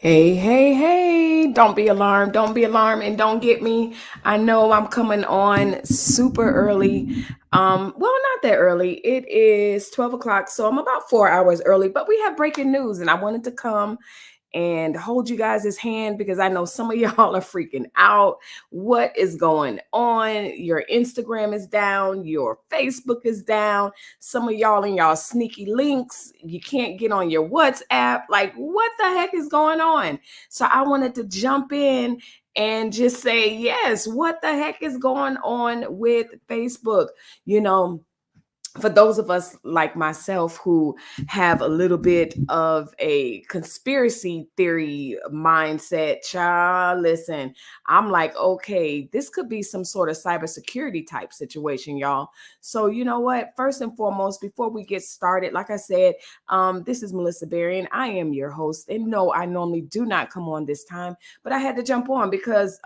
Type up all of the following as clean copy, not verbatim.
Hey, hey, hey, don't be alarmed. Don't be alarmed and don't get me. I know I'm coming on super early. Not that early. It is 12 o'clock, so I'm about 4 hours early, but we have breaking news and I wanted to come and hold you guys' hand because I know some of y'all are freaking out. What is going on? Your Instagram is down, your Facebook is down. Some of y'all in y'all sneaky links, you can't get on your WhatsApp. Like, what the heck is going on? So I wanted to jump in and just say, yes, what the heck is going on with Facebook? You know, for those of us like myself who have a little bit of a conspiracy theory mindset, child, listen, I'm like, okay, this could be some sort of cybersecurity type situation, y'all. So, you know what? First and foremost, before we get started, like I said, this is Melissa Berry, and I am your host. And no, I normally do not come on this time, but I had to jump on because,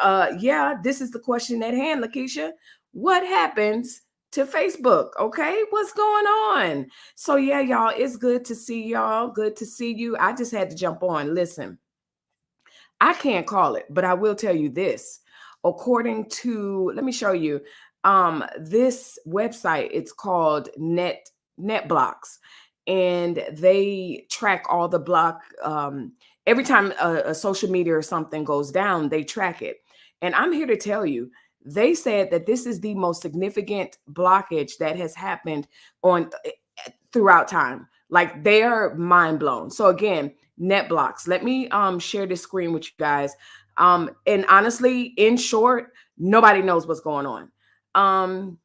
this is the question at hand, Lakeisha. What happens to Facebook? Okay, what's going on? So yeah, y'all, it's good to see y'all. Good to see you. I just had to jump on. Listen, I can't call it, but I will tell you this. According to, let me show you, this website, it's called NetBlocks, and they track all the block. Every time a social media or something goes down, they track it. And I'm here to tell you, they said that this is the most significant blockage that has happened on throughout time. Like, they're mind blown. So again, net blocks. Let me share this screen with you guys. And honestly, in short, nobody knows what's going on.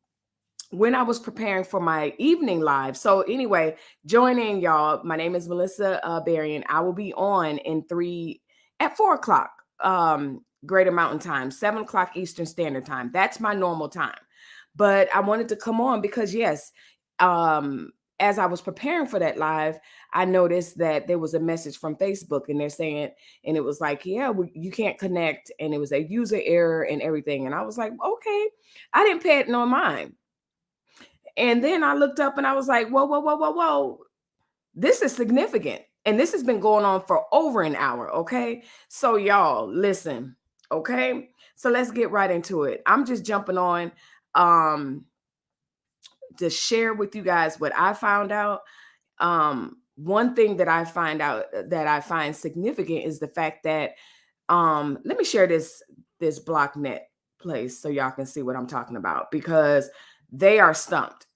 When I was preparing for my evening live. So anyway, join in, y'all. My name is Melissa Berry, and I will be on at 4 o'clock Greater Mountain Time, 7 o'clock Eastern Standard Time. That's my normal time. But I wanted to come on because yes, as I was preparing for that live, I noticed that there was a message from Facebook, and they're saying, and it was like, yeah, you can't connect, and it was a user error and everything. And I was like, okay, I didn't pay it no mind. And then I looked up and I was like, whoa, whoa, whoa, whoa, whoa. This is significant. And this has been going on for over an hour. Okay. So, y'all, listen. Okay. So let's get right into it. I'm just jumping on um to share with you guys what I found out. One thing that I find out that I find significant is the fact that let me share this blocknet place so y'all can see what I'm talking about, because they are stumped.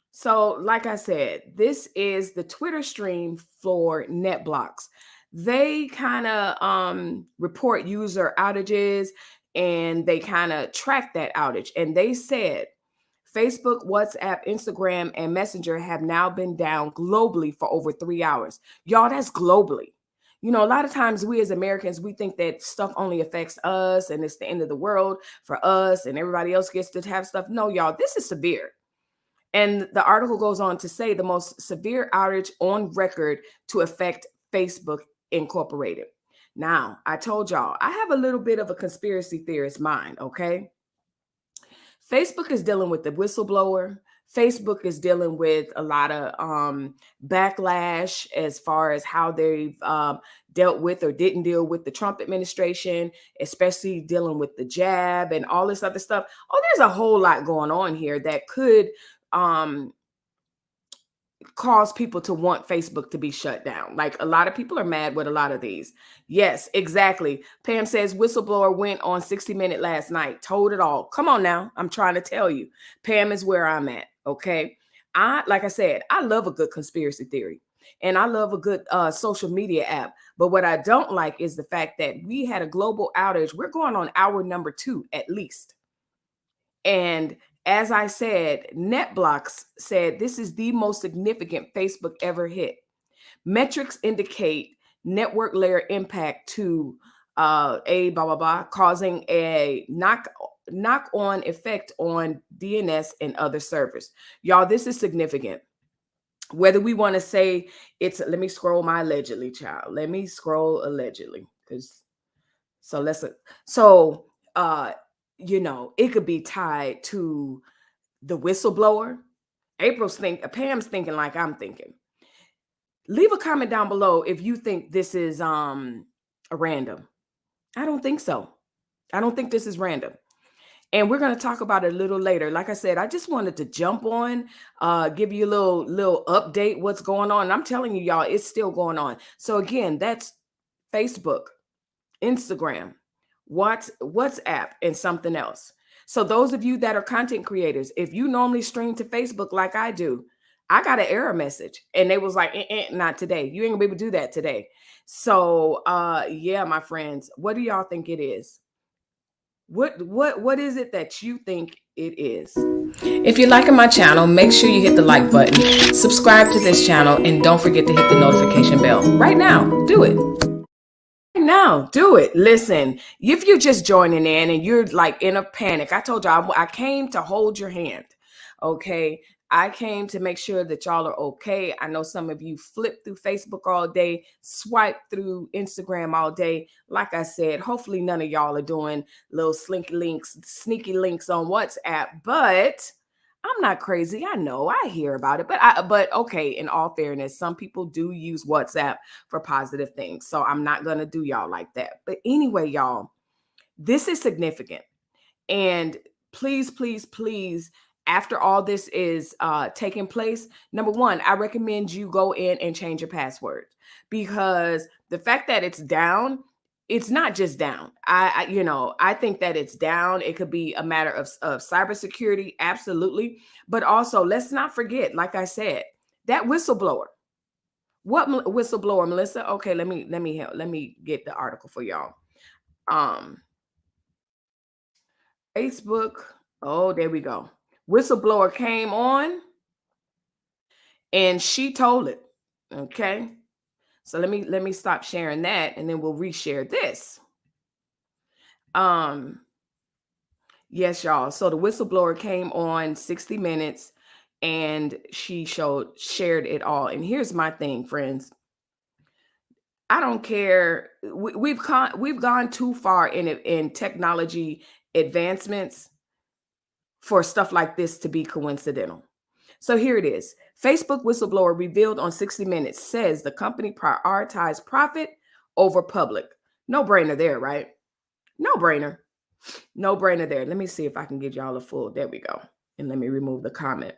So, like I said, this is the Twitter stream for NetBlocks. They kind of report user outages, and they kind of track that outage. And they said Facebook, WhatsApp, Instagram, and Messenger have now been down globally for over 3 hours. Y'all, that's globally. You know, a lot of times we as Americans, we think that stuff only affects us and it's the end of the world for us and everybody else gets to have stuff. No, y'all, this is severe. And the article goes on to say the most severe outage on record to affect Facebook Incorporated. Now, I told y'all, I have a little bit of a conspiracy theorist mind, okay? Facebook is dealing with the whistleblower. Facebook is dealing with a lot of backlash as far as how they've dealt with or didn't deal with the Trump administration, especially dealing with the jab and all this other stuff. Oh, there's a whole lot going on here that could um, cause people to want Facebook to be shut down. Like, a lot of people are mad with a lot of these. Yes, exactly. Pam says whistleblower went on 60 Minute last night, told it all. Come on now. I'm trying to tell you. Pam is where I'm at. Okay. Like I said, I love a good conspiracy theory and I love a good social media app. But what I don't like is the fact that we had a global outage. We're going on hour number 2 at least. And as I said, NetBlocks said this is the most significant Facebook ever hit. Metrics indicate network layer impact to a blah blah blah, causing a knock on effect on DNS and other servers. Y'all, this is significant. Whether we want to say it's, let me scroll my allegedly, child. Let me scroll allegedly, because so let's so it could be tied to the whistleblower. Pam's thinking like I'm thinking. Leave a comment down below if you think this is random. I don't think so. I don't think this is random. And we're going to talk about it a little later. Like I said, I just wanted to jump on, give you a little update what's going on. And I'm telling you, y'all, it's still going on. So again, that's Facebook, Instagram, WhatsApp, and something else. So those of you that are content creators, if you normally stream to Facebook like I do, I got an error message and they was like, not today. You ain't gonna be able to do that today. So yeah, my friends, what do y'all think it is? What is it that you think it is? If you're liking my channel, make sure you hit the like button, subscribe to this channel, and don't forget to hit the notification bell. Right now, do it. Now, do it. Listen, if you're just joining in and you're like in a panic, I told y'all I came to hold your hand. Okay. I came to make sure that y'all are okay. I know some of you flip through Facebook all day, swipe through Instagram all day. Like I said, hopefully none of y'all are doing little sneaky links on WhatsApp, but I'm not crazy. I know I hear about it, but okay, in all fairness, some people do use WhatsApp for positive things. So I'm not going to do y'all like that. But anyway, y'all, this is significant. And please, please, please, after all this is taking place, number one, I recommend you go in and change your password, because the fact that it's down, it's not just down. I think that it's down. It could be a matter of cybersecurity, absolutely. But also, let's not forget, like I said, that whistleblower. What whistleblower, Melissa? Okay, let me get the article for y'all. Facebook. Oh, there we go. Whistleblower came on and she told it. Okay. So let me stop sharing that and then we'll reshare this. Yes, y'all. So the whistleblower came on 60 Minutes and she shared it all. And here's my thing, friends. I don't care. We've gone too far in technology advancements for stuff like this to be coincidental. So here it is. Facebook whistleblower revealed on 60 Minutes says the company prioritized profit over public. No brainer there, right? No brainer. No brainer there. Let me see if I can get y'all a full. There we go. And let me remove the comment.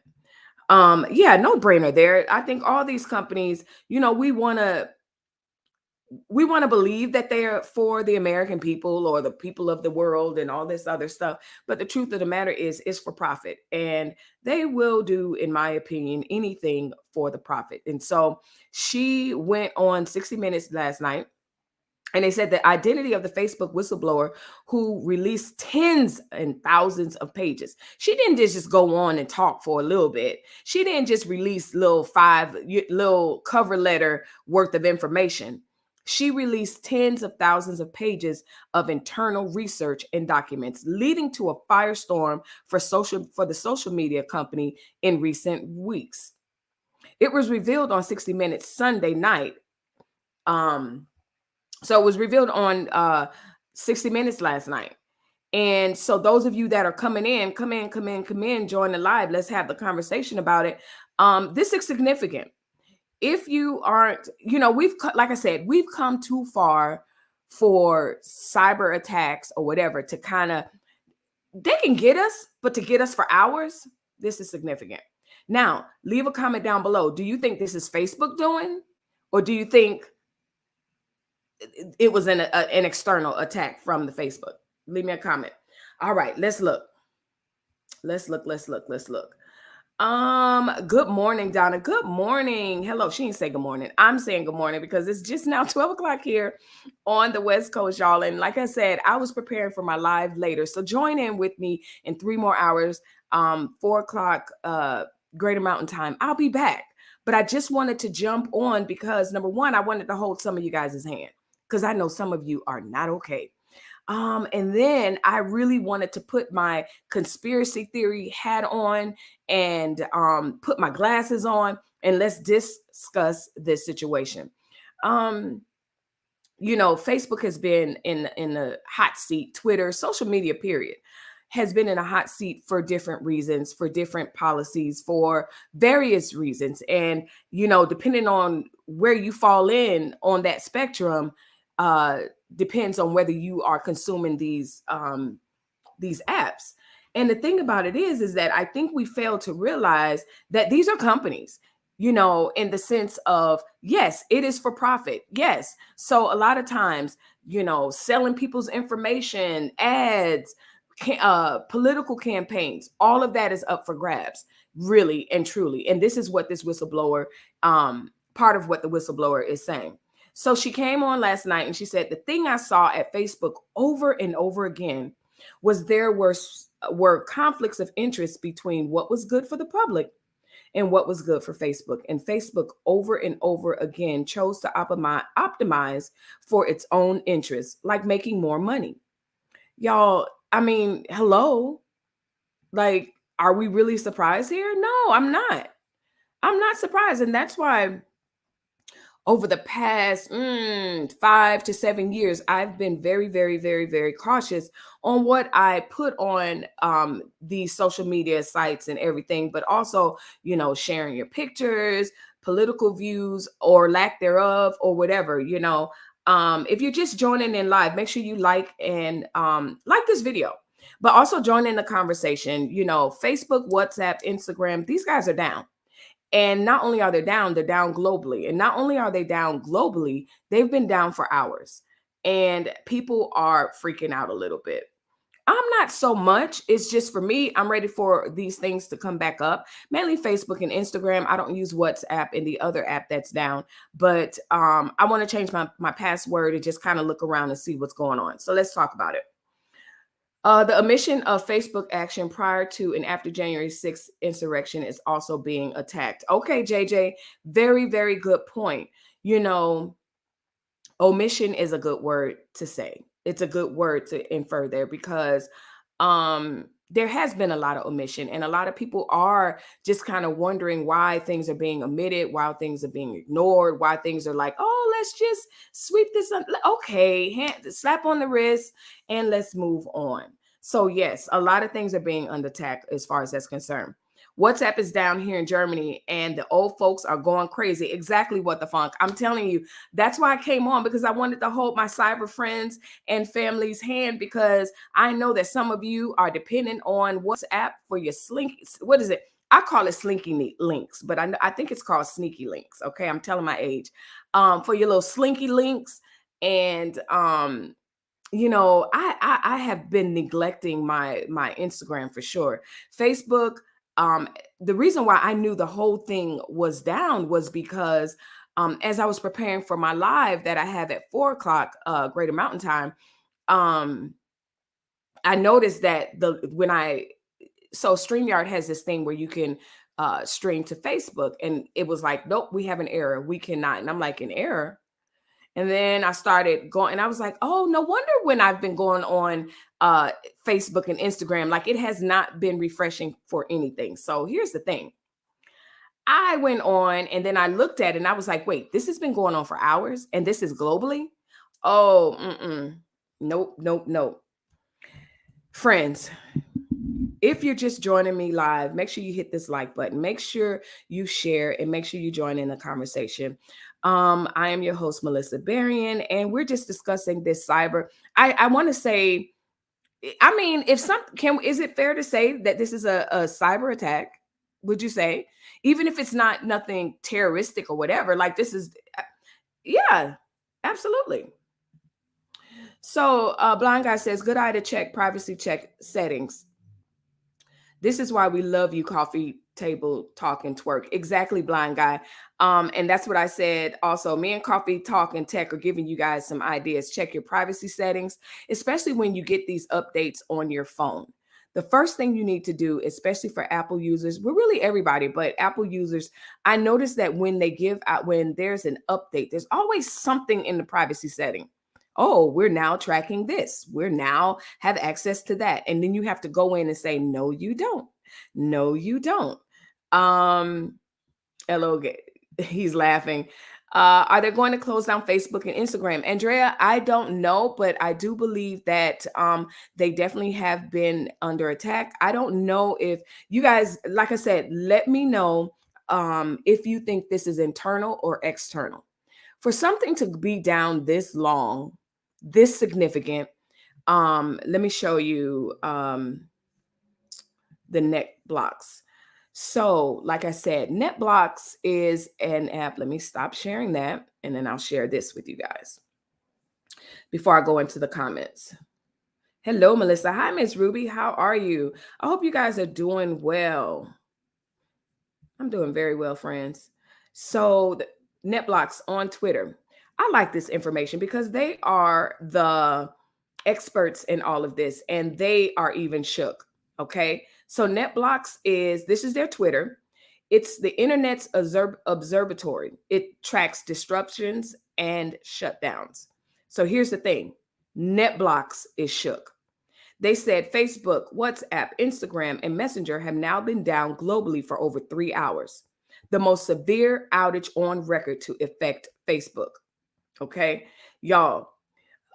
Yeah, no brainer there. I think all these companies, we want to believe that they're for the American people or the people of the world and all this other stuff. But the truth of the matter is it's for profit. And they will do, in my opinion, anything for the profit. And so she went on 60 Minutes last night. And they said the identity of the Facebook whistleblower who released tens and thousands of pages. She didn't just go on and talk for a little bit. She didn't just release little cover letter worth of information. She released tens of thousands of pages of internal research and documents, leading to a firestorm for the social media company in recent weeks. It was revealed on 60 Minutes Sunday night. So it was revealed on 60 Minutes last night. And so those of you that are coming in, come in, join the live. Let's have the conversation about it. This is significant. If you aren't, like I said, we've come too far for cyber attacks or whatever to they can get us, but to get us for hours, this is significant. Now, leave a comment down below. Do you think this is Facebook doing, or do you think it was an external attack from the Facebook? Leave me a comment. All right, let's look. Good morning, Donna. Good morning. Hello. She didn't say good morning. I'm saying good morning because it's just now 12 o'clock here on the West Coast, y'all. And like I said, I was preparing for my live later. So join in with me in 3 more hours, 4 o'clock, Greater Mountain Time. I'll be back. But I just wanted to jump on because, number one, I wanted to hold some of you guys' hand because I know some of you are not okay. And then I really wanted to put my conspiracy theory hat on and put my glasses on, and let's discuss this situation. Facebook has been in the hot seat. Twitter, social media, period, has been in a hot seat for different reasons, for different policies, for various reasons. And, depending on where you fall in on that spectrum, depends on whether you are consuming these apps. And the thing about it is that I think we fail to realize that these are companies, in the sense of, yes, it is for profit. Yes. So a lot of times, selling people's information, ads, political campaigns, all of that is up for grabs, really and truly. And this is what this whistleblower, part of what the whistleblower is saying. So she came on last night and she said, the thing I saw at Facebook over and over again was there were conflicts of interest between what was good for the public and what was good for Facebook. And Facebook over and over again chose to optimize for its own interests, like making more money. Y'all, I mean, hello. Like, are we really surprised here? No, I'm not. I'm not surprised. And that's why over the past 5 to 7 years, I've been very, very, very, very cautious on what I put on these social media sites and everything, but also, sharing your pictures, political views or lack thereof, or whatever, if you're just joining in live, make sure you like and like this video, but also join in the conversation. Facebook, WhatsApp, Instagram, these guys are down. And not only are they down, they're down globally. And not only are they down globally, they've been down for hours. And people are freaking out a little bit. I'm not so much. It's just, for me, I'm ready for these things to come back up. Mainly Facebook and Instagram. I don't use WhatsApp and the other app that's down. But I want to change my password and just kind of look around and see what's going on. So let's talk about it. The omission of Facebook action prior to and after January 6th insurrection is also being attacked. Okay, JJ, very, very good point. Omission is a good word to say. It's a good word to infer there, because there has been a lot of omission, and a lot of people are just kind of wondering why things are being omitted, why things are being ignored, why things are like, oh, let's just sweep this up. Okay, slap on the wrist and let's move on. So yes, a lot of things are being under attack as far as that's concerned. WhatsApp is down here in Germany and the old folks are going crazy. Exactly what the funk. I'm telling you, that's why I came on, because I wanted to hold my cyber friends and family's hand, because I know that some of you are dependent on WhatsApp for your what is it? I call it slinky links, but I think it's called sneaky links. Okay, I'm telling my age. For your little slinky links. And I have been neglecting my Instagram for sure. Facebook, the reason why I knew the whole thing was down was because as I was preparing for my live that I have at 4 o'clock Greater Mountain Time, I noticed that so StreamYard has this thing where you can stream to Facebook, and it was like, nope, we have an error. We cannot. And I'm like, an error? And then I started going, and I was like, oh, no wonder when I've been going on Facebook and Instagram, like it has not been refreshing for anything. So here's the thing. I went on and then I looked at it and I was like, wait, this has been going on for hours and this is globally? Oh, nope, nope, nope. Friends, if you're just joining me live, make sure you hit this like button. Make sure you share and make sure you join in the conversation. I am your host, Melissa Berrien, and we're just discussing this cyber. I want to say, I mean, is it fair to say that this is a cyber attack? Would you say, even if it's not nothing terroristic or whatever, like this is, yeah, absolutely. So Blind Guy says, good eye to check privacy check settings. This is why we love you, coffee table talk and twerk. Exactly, Blind Guy. And that's what I said. Also, me and Coffee Talk and Tech are giving you guys some ideas. Check your privacy settings, especially when you get these updates on your phone. The first thing you need to do, especially for Apple users, well, really everybody, but Apple users, I noticed that when there's an update, there's always something in the privacy setting. Oh, we're now tracking this. We're now have access to that. And then you have to go in and say, no, you don't. No, you don't. Hello, he's laughing. Are they going to close down Facebook and Instagram? Andrea, I don't know, but I do believe that they definitely have been under attack. I don't know if you guys, like I said, let me know if you think this is internal or external. For something to be down this long, this significant. Let me show you the net blocks. So, like I said, NetBlocks is an app. Let me stop sharing that, and then I'll share this with you guys before I go into the comments. Hello, Melissa. Hi, Miss Ruby. How are you? I hope you guys are doing well. I'm doing very well, friends. So, NetBlocks on Twitter. I like this information because they are the experts in all of this, and they are even shook. Okay. So NetBlocks this is their Twitter. It's the internet's observatory. It tracks disruptions and shutdowns. So here's the thing. NetBlocks is shook. They said Facebook, WhatsApp, Instagram, and Messenger have now been down globally for over 3 hours, the most severe outage on record to affect Facebook. Okay. Y'all,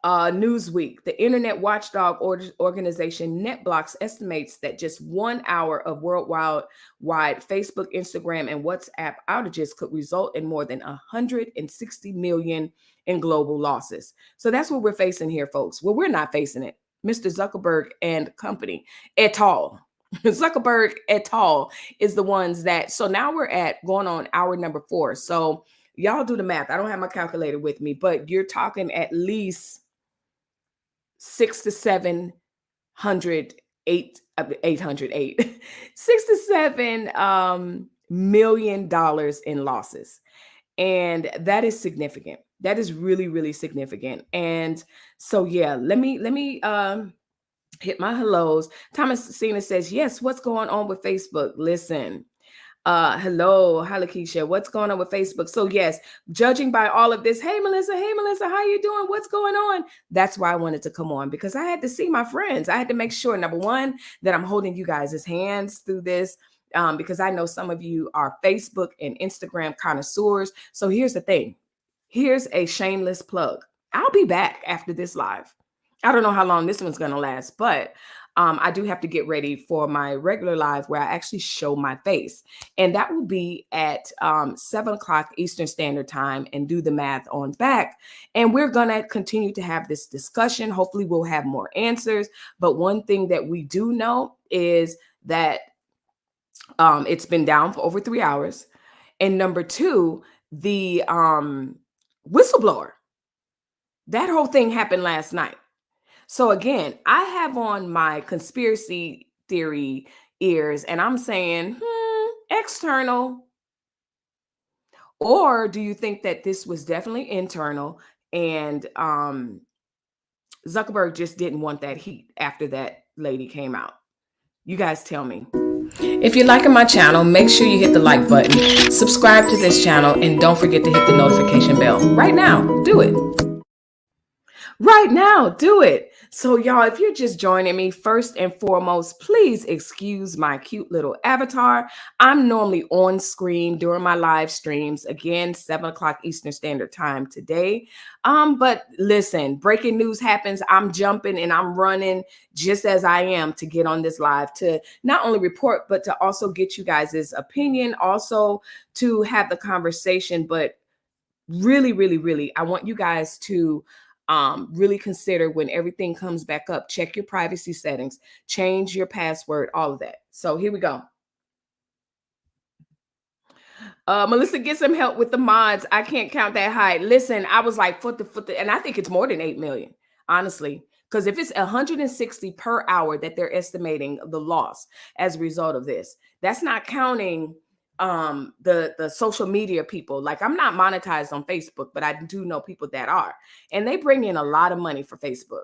Newsweek, the internet watchdog organization NetBlocks estimates that just 1 hour of worldwide Facebook, Instagram, and WhatsApp outages could result in more than 160 million in global losses. So that's what we're facing here, folks. Well, we're not facing it. Mr. Zuckerberg and company et al. Zuckerberg et al. Is the ones that. So now we're at going on hour number 4. So y'all do the math. I don't have my calculator with me, but you're talking at least 6 to 700, 808, $6 to $7 million in losses. And that is significant. That is really, really significant. And so, yeah, let me hit my hellos. Thomas Cena says, yes, what's going on with Facebook? Listen, hello, Halakisha, what's going on with Facebook? So yes, judging by all of this, hey Melissa, how you doing? What's going on? That's why I wanted to come on, because I had to see my friends. I had to make sure, number one, that I'm holding you guys' hands through this, because I know some of you are Facebook and Instagram connoisseurs. So here's the thing. Here's a shameless plug. I'll be back after this live. I don't know how long this one's going to last, but I do have to get ready for my regular live where I actually show my face. And that will be at 7 o'clock Eastern Standard Time, and do the math on back. And we're going to continue to have this discussion. Hopefully we'll have more answers. But one thing that we do know is that it's been down for over 3 hours. And number two, the whistleblower, that whole thing happened last night. So again, I have on my conspiracy theory ears, and I'm saying, external. Or do you think that this was definitely internal, and Zuckerberg just didn't want that heat after that lady came out? You guys tell me. If you're liking my channel, make sure you hit the like button, subscribe to this channel, and don't forget to hit the notification bell. Right now, do it. Right now, do it. So y'all, if you're just joining me, first and foremost, please excuse my cute little avatar. I'm normally on screen during my live streams, again, 7 o'clock Eastern Standard Time today. But listen, breaking news happens. I'm jumping and I'm running just as I am to get on this live to not only report, but to also get you guys' opinion, also to have the conversation. But really, really, really, I want you guys to really consider, when everything comes back up, check your privacy settings, change your password, all of that. So here we go. Melissa, get some help with the mods. I can't count that high. Listen, I was like, foot, and I think it's more than 8 million, honestly, because if it's 160 per hour that they're estimating the loss as a result of this, that's not counting the social media people. Like, I'm not monetized on Facebook, but I do know people that are, and they bring in a lot of money for Facebook.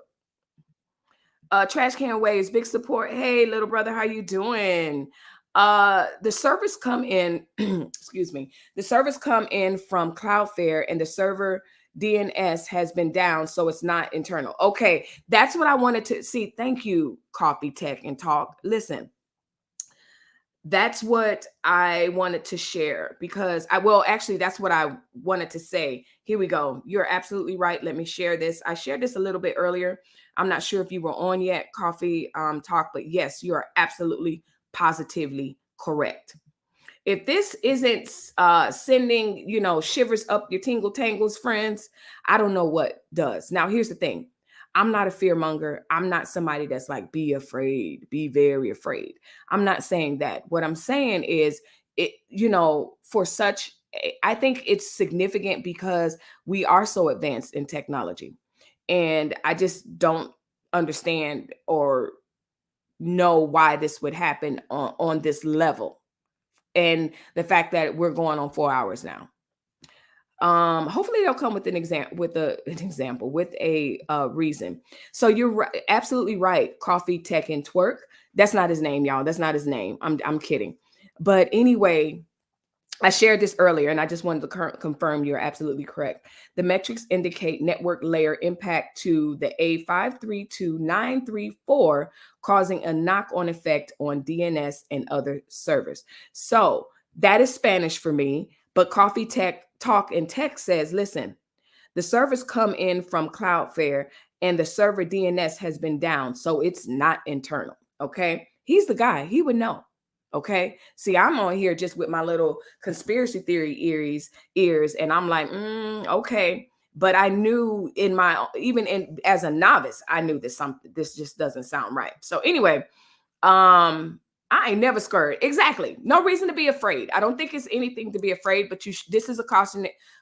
Trash Can Waves, big support. Hey, little brother, how you doing? The servers come in, excuse me, the servers come in from Cloudflare, and the server DNS has been down, so it's not internal. Okay, that's what I wanted to see. Thank you, Coffee Tech and Talk. Listen, that's what I wanted to share, because actually, that's what I wanted to say. Here we go. You're absolutely right. Let me share this. I shared this a little bit earlier. I'm not sure if you were on yet, Coffee Talk, but yes, you are absolutely positively correct. If this isn't sending, shivers up your tingle tangles, friends, I don't know what does. Now, here's the thing. I'm not a fear monger. I'm not somebody that's like, be afraid, be very afraid. I'm not saying that. What I'm saying is, for such, I think it's significant because we are so advanced in technology. And I just don't understand or know why this would happen on this level. And the fact that we're going on 4 hours now. Hopefully they'll come with with a reason. So you're absolutely right. Coffee Tech and Twerk. That's not his name, y'all. That's not his name. I'm kidding. But anyway, I shared this earlier, and I just wanted to confirm you're absolutely correct. The metrics indicate network layer impact to the A532934, causing a knock-on effect on DNS and other servers. So that is Spanish for me, but Coffee Tech Talk and Tech says, listen, the servers come in from Cloudflare, and the server DNS has been down, so it's not internal. Okay, he's the guy. He would know. Okay. See, I'm on here just with my little conspiracy theory ears, and I'm like, okay. But I knew as a novice, I knew this just doesn't sound right. So anyway, I ain't never scared. Exactly. No reason to be afraid. I don't think it's anything to be afraid, but this is a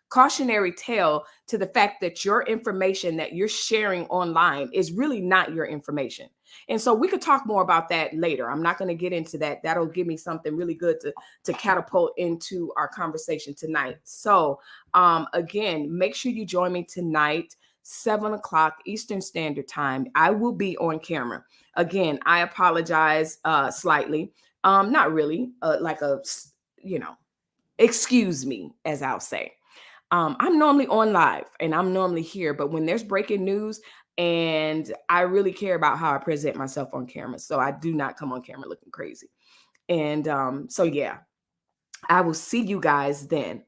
cautionary tale to the fact that your information that you're sharing online is really not your information. And so we could talk more about that later. I'm not going to get into that. That'll give me something really good to catapult into our conversation tonight. So again, make sure you join me tonight, 7 o'clock Eastern Standard Time. I will be on camera. Again, I apologize slightly. Not really, excuse me, as I'll say. I'm normally on live and I'm normally here, but when there's breaking news, and I really care about how I present myself on camera, so I do not come on camera looking crazy. And so yeah, I will see you guys then.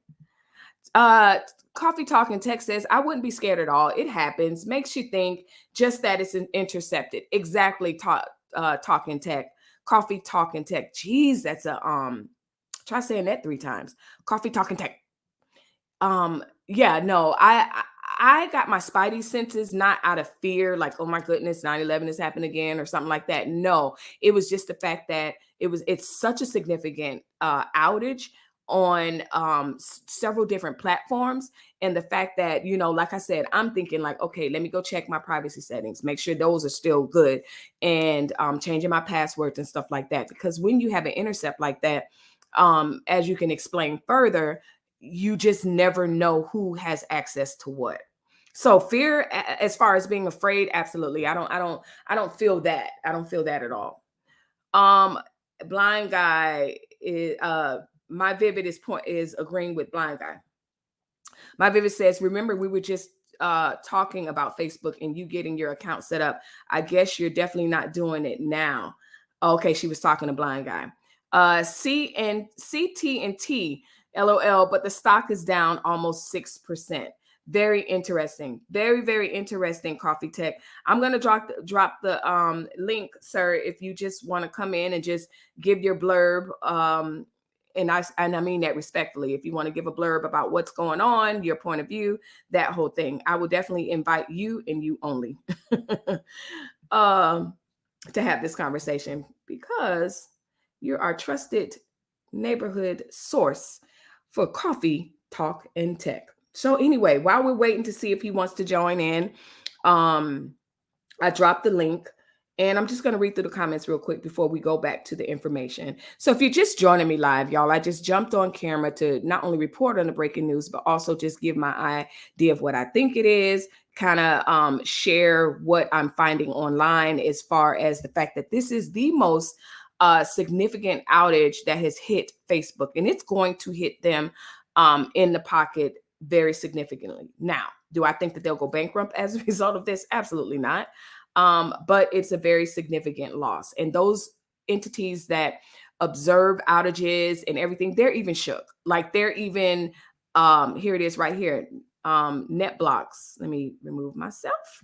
Coffee Talk and Tech says, I wouldn't be scared at all. It happens. Makes you think, just that it's intercepted. Exactly. Talk and Tech. Coffee Talk and Tech. Jeez, that's try saying that 3 times. Coffee Talk and Tech. Yeah, no, I got my spidey senses not out of fear, like, oh my goodness, 9/11 has happened again or something like that. No, it was just the fact that it's such a significant outage on several different platforms, and the fact that, like I said, I'm thinking like, okay, let me go check my privacy settings, make sure those are still good, and changing my passwords and stuff like that, because when you have an intercept like that, as you can explain further, you just never know who has access to what. So fear, as far as being afraid, absolutely. I don't feel that. I don't feel that at all. Blind guy is my Vivid is agreeing with blind guy. My Vivid says, remember, we were just talking about Facebook and you getting your account set up. I guess you're definitely not doing it now. Okay, she was talking to blind guy. CT&T, LOL, but the stock is down almost 6%. Very interesting. Very, very interesting, Coffee Tech. I'm going to drop the link, sir, if you just want to come in and just give your blurb. And I mean that respectfully. If you want to give a blurb about what's going on, your point of view, that whole thing, I will definitely invite you and you only to have this conversation, because you're our trusted neighborhood source for Coffee Talk and Tech. So anyway, while we're waiting to see if he wants to join in, I dropped the link. And I'm just going to read through the comments real quick before we go back to the information. So if you're just joining me live, y'all, I just jumped on camera to not only report on the breaking news, but also just give my idea of what I think it is, kind of share what I'm finding online as far as the fact that this is the most significant outage that has hit Facebook, and it's going to hit them in the pocket very significantly. Now, do I think that they'll go bankrupt as a result of this? Absolutely not. But it's a very significant loss. And those entities that observe outages and everything, they're even shook. Like they're even, here it is right here, NetBlocks. Let me remove myself.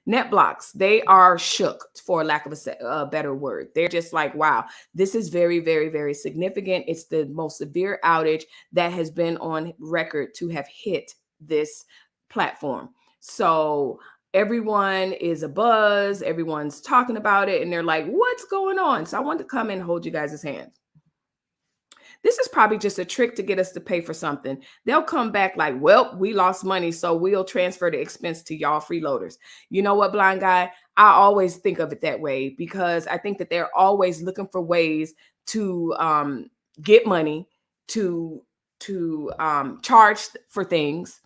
NetBlocks, they are shook, for lack of a better word. They're just like, wow, this is very, very, very significant. It's the most severe outage that has been on record to have hit this platform. So, everyone is a buzz, everyone's talking about it, and they're like, what's going on? So I wanted to come and hold you guys' hands. This is probably just a trick to get us to pay for something. They'll come back like, well, we lost money, so we'll transfer the expense to y'all freeloaders. You know what, blind guy? I always think of it that way because I think that they're always looking for ways to get money, to charge for things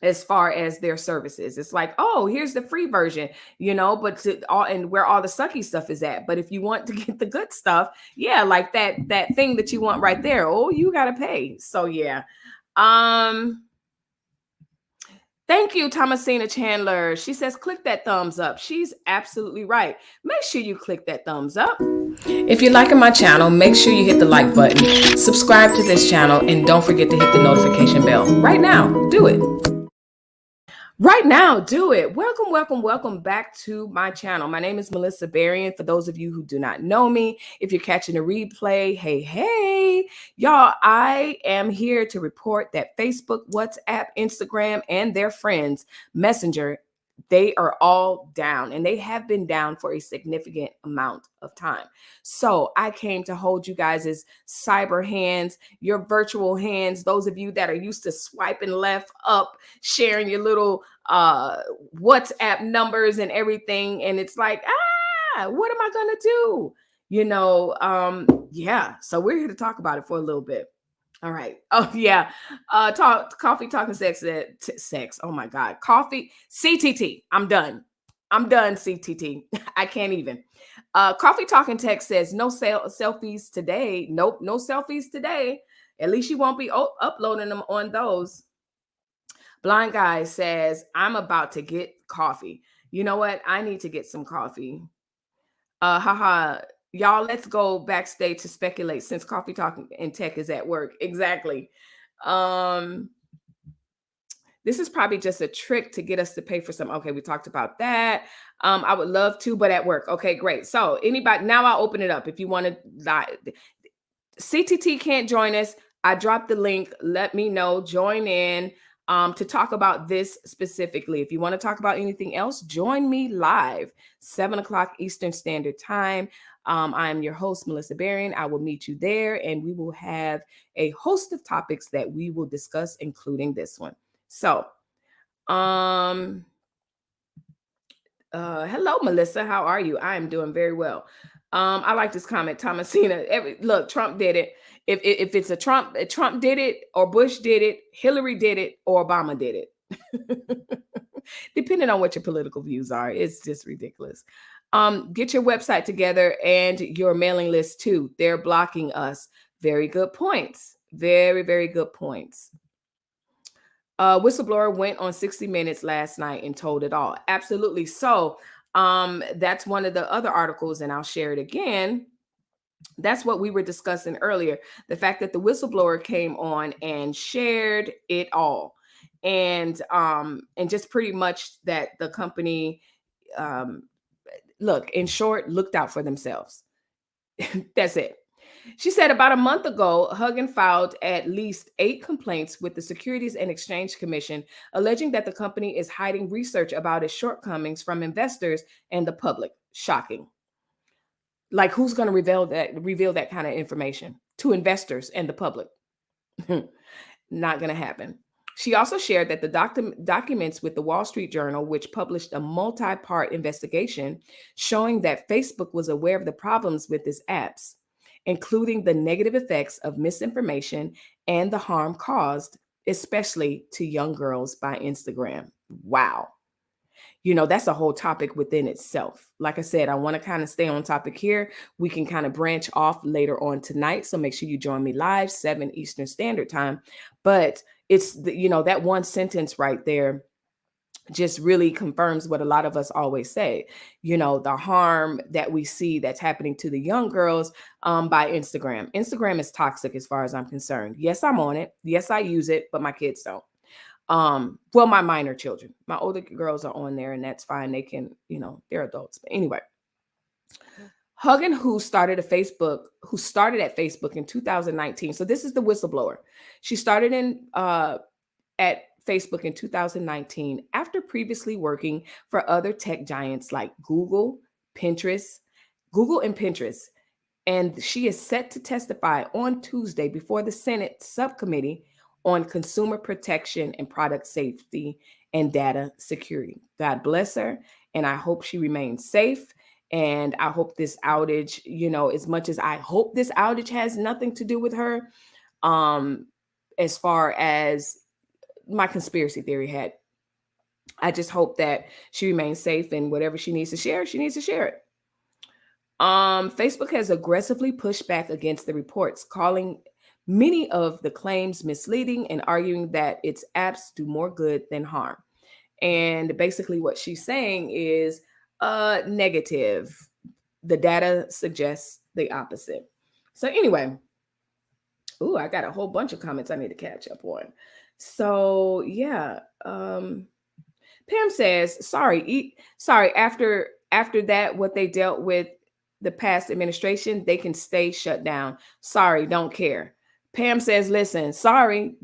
as far as their services. It's like, oh, here's the free version, but and where all the sucky stuff is at. But if you want to get the good stuff, yeah, like that thing that you want right there, oh, you got to pay. So yeah. Thank you, Thomasina Chandler. She says, click that thumbs up. She's absolutely right. Make sure you click that thumbs up. If you're liking my channel, make sure you hit the like button, subscribe to this channel, and don't forget to hit the notification bell. Right now, do it. Right now, do it. Welcome back to my channel. My name is Melissa Berrien. For those of you who do not know me, if you're catching a replay, hey, y'all, I am here to report that Facebook, WhatsApp, Instagram, and their friends, Messenger, they are all down, and they have been down for a significant amount of time. So I came to hold you guys' cyber hands, your virtual hands, those of you that are used to swiping left, up, sharing your little WhatsApp numbers and everything. And it's like, what am I going to do? Yeah. So we're here to talk about it for a little bit. All right. Oh yeah. Coffee talking sex. Sex. Oh my God. Coffee. CTT. I'm done. CTT. I can't even. Coffee talking text says no selfies today. Nope. No selfies today. At least you won't be uploading them on those. Blind Guy says, I'm about to get coffee. You know what? I need to get some coffee. Haha. Y'all, let's go backstage to speculate since Coffee Talk and Tech is at work. Exactly. This is probably just a trick to get us to pay for some. Okay, we talked about that. I would love to, but at work. Okay, great. So anybody, now I'll open it up. If you want to, CTT can't join us. I dropped the link. Let me know. Join in. To talk about this specifically. If you want to talk about anything else, join me live, 7 o'clock Eastern Standard Time. I am your host, Melissa Berrien. I will meet you there, and we will have a host of topics that we will discuss, including this one. So, hello, Melissa. How are you? I am doing very well. I like this comment, Thomasina. Look, Trump did it. If it's Trump did it, or Bush did it, Hillary did it, or Obama did it. Depending on what your political views are, it's just ridiculous. Get your website together and your mailing list too. They're blocking us. Very good points. Very, very good points. Whistleblower went on 60 Minutes last night and told it all. Absolutely. So that's one of the other articles, and I'll share it again. That's what we were discussing earlier. The fact that the whistleblower came on and shared it all. And just pretty much that the company, look, in short, looked out for themselves. That's it. She said about a month ago, Huggin filed at least 8 complaints with the Securities and Exchange Commission, alleging that the company is hiding research about its shortcomings from investors and the public. Shocking. Like, who's going to reveal that kind of information to investors and the public? Not going to happen. She also shared that the documents with the Wall Street Journal, which published a multi-part investigation showing that Facebook was aware of the problems with its apps, including the negative effects of misinformation and the harm caused, especially to young girls, by Instagram. Wow. That's a whole topic within itself. Like I said, I want to kind of stay on topic here. We can kind of branch off later on tonight. So make sure you join me live, 7 Eastern Standard Time. But it's, that one sentence right there just really confirms what a lot of us always say, the harm that we see that's happening to the young girls by Instagram. Instagram is toxic as far as I'm concerned. Yes, I'm on it. Yes, I use it, but my kids don't. Well, my minor children, my older girls are on there, and that's fine. They can, they're adults. But anyway, Huggin, who started at Facebook in 2019. So this is the whistleblower. She started at Facebook in 2019 after previously working for other tech giants like Pinterest, Google and Pinterest. And she is set to testify on Tuesday before the Senate subcommittee on consumer protection and product safety and data security. God bless her. And I hope she remains safe. And I hope this outage, as much as I hope this outage has nothing to do with her, um, as far as my conspiracy theory had, I just hope that she remains safe and whatever she needs to share, she needs to share it. Facebook has aggressively pushed back against the reports, calling many of the claims misleading and arguing that its apps do more good than harm. And basically, what she's saying is negative. The data suggests the opposite. So, anyway, I got a whole bunch of comments I need to catch up on. So, yeah. Pam says, sorry, after that, what they dealt with the past administration, they can stay shut down. Sorry, don't care. Pam says, listen, sorry,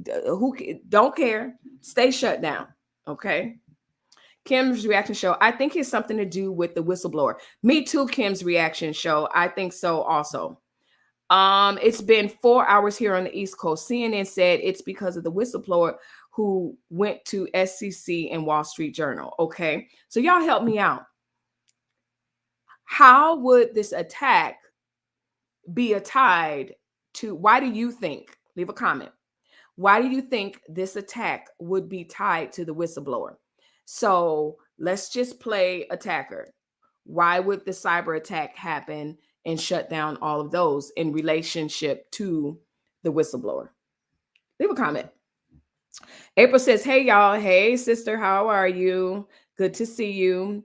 don't care. Stay shut down. Okay. Kim's reaction show, I think it's something to do with the whistleblower. Me too, Kim's reaction show. I think so also. It's been 4 hours here on the East Coast. CNN said it's because of the whistleblower who went to SCC and Wall Street Journal. Okay. So y'all help me out. How would this attack be tied to, why do you think, leave a comment, why do you think this attack would be tied to the whistleblower? So let's just play attacker. Why would the cyber attack happen and shut down all of those in relationship to the whistleblower? Leave a comment. April says, hey, y'all. Hey, sister. How are you? Good to see you.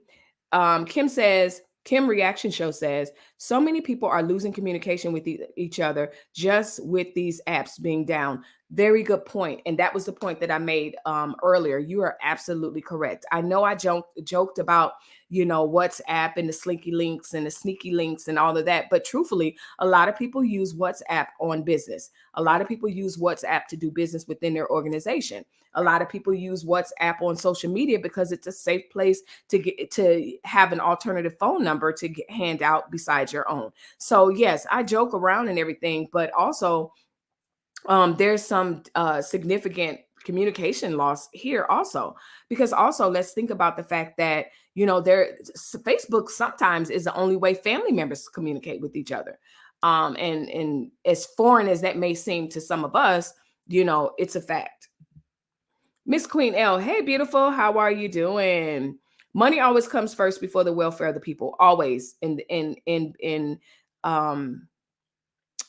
Kim Reaction Show says, so many people are losing communication with each other just with these apps being down. Very good point. And that was the point that I made earlier. You are absolutely correct. I know I joked about, WhatsApp and the slinky links and the sneaky links and all of that. But truthfully, a lot of people use WhatsApp on business. A lot of people use WhatsApp to do business within their organization. A lot of people use WhatsApp on social media because it's a safe place to have an alternative phone number to hand out besides your own. So yes, I joke around and everything, but also there's some significant communication loss here also, because also let's think about the fact that Facebook sometimes is the only way family members communicate with each other, and as foreign as that may seem to some of us, it's a fact. Miss Queen L, hey beautiful, how are you doing? Money always comes first before the welfare of the people, always in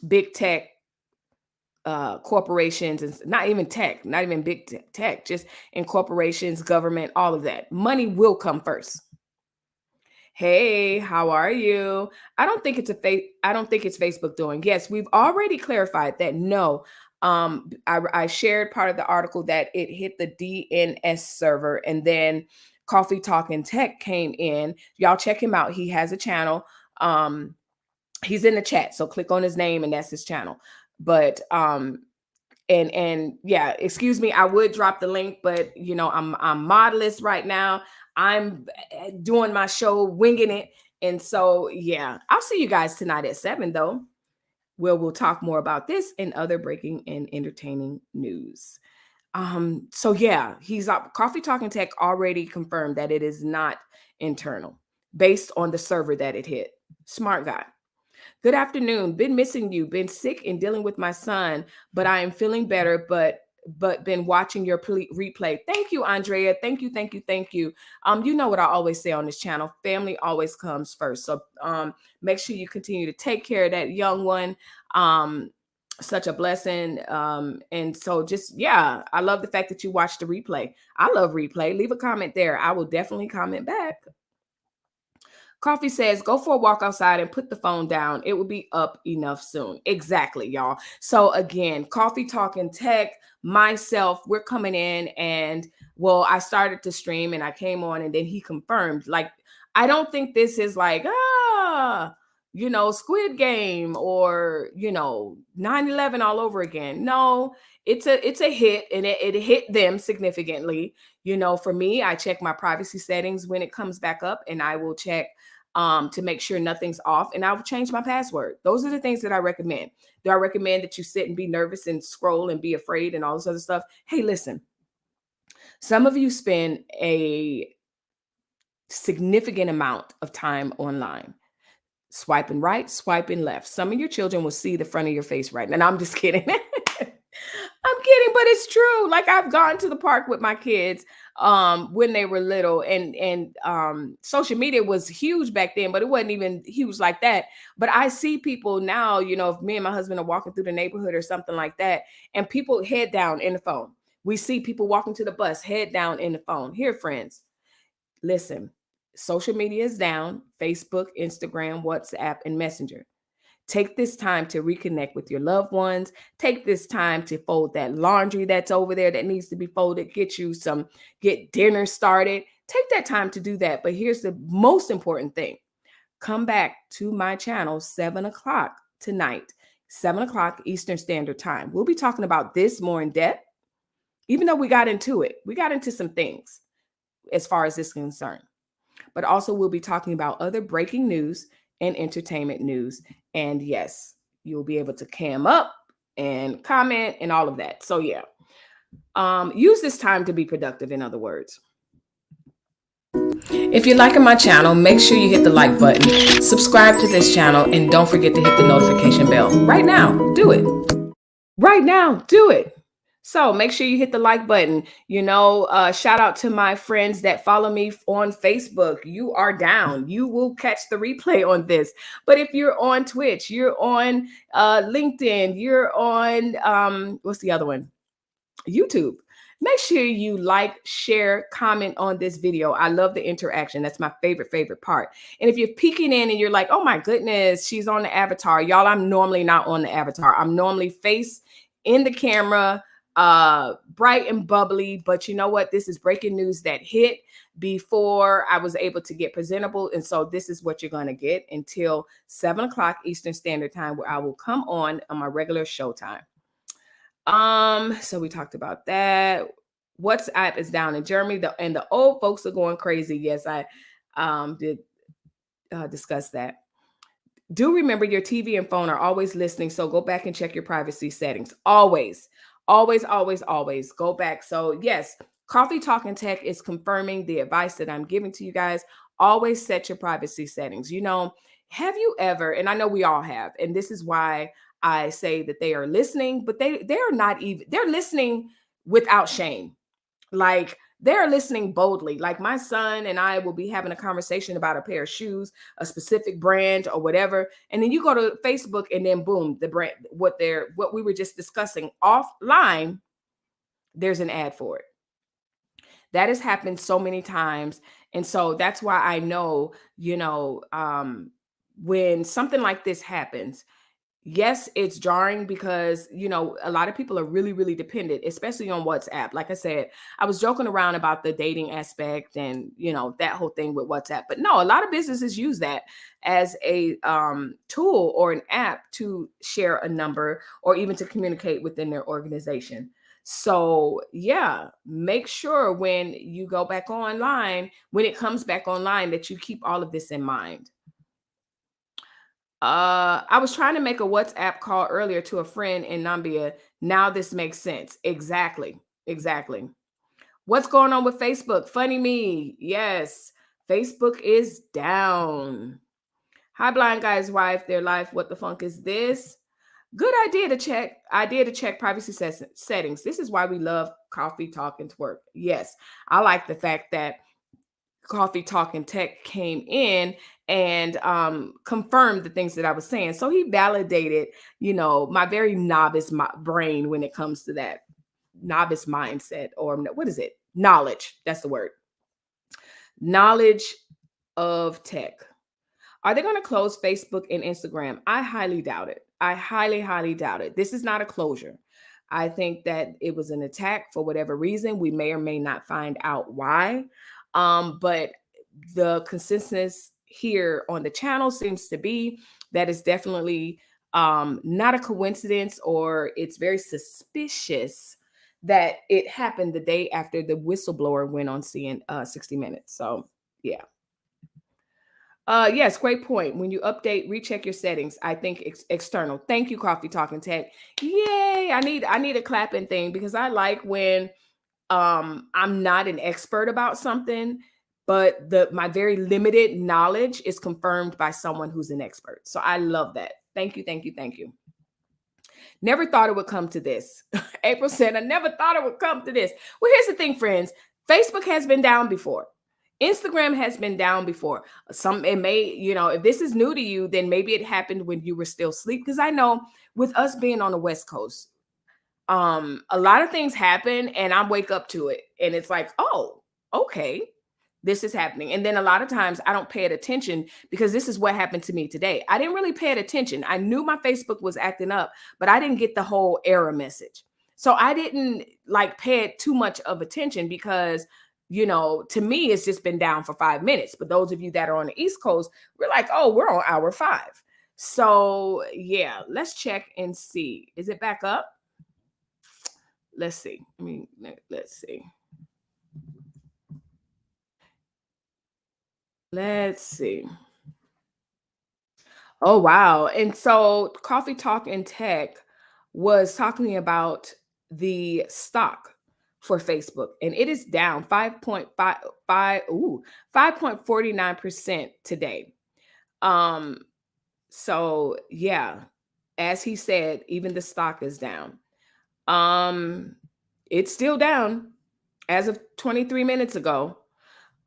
big tech corporations, and not even big tech, just in corporations, government, all of that. Money will come first. Hey, how are you? I don't think it's Facebook doing. Yes, we've already clarified that. No, I shared part of the article that it hit the DNS server, and then Coffee Talking Tech came in. Y'all check him out. He has a channel. He's in the chat, so click on his name, and that's his channel. But and yeah, excuse me, I would drop the link, but I'm modelless right now. I'm doing my show, winging it. And so, yeah, I'll see you guys tonight at 7, though, where we'll talk more about this and other breaking and entertaining news. So yeah, he's up. Coffee Talking Tech already confirmed that it is not internal based on the server that it hit. Smart guy. Good afternoon. Been missing you. Been sick and dealing with my son, but I am feeling better, but been watching your replay. Thank you, Andrea. Thank you. You know what I always say on this channel, family always comes first. So make sure you continue to take care of that young one. Such a blessing. And so just, yeah, I love the fact that you watched the replay. I love replay. Leave a comment there. I will definitely comment back. Coffee says, go for a walk outside and put the phone down. It will be up enough soon. Exactly, y'all. So again, Coffee Talking Tech, myself, we're coming in, and well, I started to stream and I came on, and then he confirmed. Like, I don't think this is like, Squid Game or 9/11 all over again. No, it's a hit, and it hit them significantly. For me, I check my privacy settings when it comes back up, and I will check to make sure nothing's off, and I will change my password. Those are the things that I recommend. Do I recommend that you sit and be nervous and scroll and be afraid and all this other stuff? Hey, listen, some of you spend a significant amount of time online, swiping right, swiping left. Some of your children will see the front of your face right now. And I'm just kidding. I'm kidding, but it's true. Like, I've gone to the park with my kids when they were little, and social media was huge back then, but it wasn't even huge like that. But I see people now, if me and my husband are walking through the neighborhood or something like that, and people head down in the phone. We see people walking to the bus, head down in the phone. Here, friends, listen, social media is down: Facebook, Instagram, WhatsApp, and Messenger. Take this time to reconnect with your loved ones. Take this time to fold that laundry that's over there that needs to be folded. Get dinner started. Take that time to do that. But here's the most important thing. Come back to my channel 7 o'clock tonight, 7 o'clock Eastern Standard Time. We'll be talking about this more in depth. Even though we got into it, we got into some things as far as this is concerned. But also we'll be talking about other breaking news and entertainment news. And yes, you'll be able to cam up and comment and all of that. So yeah, use this time to be productive, in other words. If you're liking my channel, make sure you hit the like button, subscribe to this channel, and don't forget to hit the notification bell. Right now, do it. Right now, do it. So make sure you hit the like button. Shout out to my friends that follow me on Facebook. You are down. You will catch the replay on this. But if you're on Twitch, you're on LinkedIn, you're on, what's the other one? YouTube. Make sure you like, share, comment on this video. I love the interaction. That's my favorite part. And if you're peeking in and you're like, oh my goodness, she's on the avatar. Y'all, I'm normally not on the avatar. I'm normally face in the camera, bright and bubbly. But you know what? This is breaking news that hit before I was able to get presentable. And so this is what you're going to get until 7 o'clock Eastern Standard Time, where I will come on my regular show time. So we talked about that. WhatsApp is down in Germany, and the old folks are going crazy. Yes, I did discuss that. Do remember your TV and phone are always listening, so go back and check your privacy settings. Always go back. So yes, Coffee Talk and Tech is confirming the advice that I'm giving to you guys. Always set your privacy settings. Have you ever, and I know we all have, and this is why I say that they are listening, but they're not even, they're listening without shame. Like, they're listening boldly. Like, my son and I will be having a conversation about a pair of shoes, a specific brand or whatever. And then you go to Facebook and then boom, the brand, what we were just discussing offline, there's an ad for it. That has happened so many times. And so that's why I know, when something like this happens, yes, it's jarring because, a lot of people are really, really dependent, especially on WhatsApp. Like I said, I was joking around about the dating aspect and, that whole thing with WhatsApp. But no, a lot of businesses use that as a tool or an app to share a number or even to communicate within their organization. So yeah, make sure when you go back online, when it comes back online, that you keep all of this in mind. I was trying to make a WhatsApp call earlier to a friend in Nambia. Now this makes sense. Exactly. What's going on with Facebook? Funny me. Yes, Facebook is down. Hi, blind guy's wife, their life. What the funk is this? Good idea to check privacy settings. This is why we love Coffee Talk and Twerk. Yes, I like the fact that Coffee Talk and Tech came in and confirmed the things that I was saying. So he validated, my very novice brain when it comes to that novice mindset, or what is it? Knowledge. That's the word. Knowledge of tech. Are they going to close Facebook and Instagram? I highly doubt it. I highly doubt it. This is not a closure. I think that it was an attack for whatever reason. We may or may not find out why. But the consensus here on the channel seems to be that is definitely not a coincidence, or it's very suspicious that it happened the day after the whistleblower went on seeing 60 Minutes. So yeah. Yes, great point. When you update, recheck your settings. I think external. Thank you, Coffee Talking Tech. Yay! I need a clapping thing, because I like when I'm not an expert about something, but my very limited knowledge is confirmed by someone who's an expert. So I love that. Thank you, thank you, thank you. Never thought it would come to this. April said, I never thought it would come to this. Well, here's the thing, friends. Facebook has been down before. Instagram has been down before. It may, if this is new to you, then maybe it happened when you were still asleep. Because I know with us being on the West Coast, a lot of things happen and I wake up to it and it's like, oh, okay, this is happening. And then a lot of times I don't pay it attention, because this is what happened to me today. I didn't really pay it attention. I knew my Facebook was acting up, but I didn't get the whole error message. So I didn't like pay it too much of attention, because to me, it's just been down for 5 minutes. But those of you that are on the East Coast, we're like, oh, we're on hour 5. So yeah, let's check and see. Is it back up? Let's see. Let's see. Let's see. Oh, wow. And so Coffee Talk and Tech was talking about the stock for Facebook, and it is down 5.49% today. So yeah, as he said, even the stock is down. It's still down as of 23 minutes ago.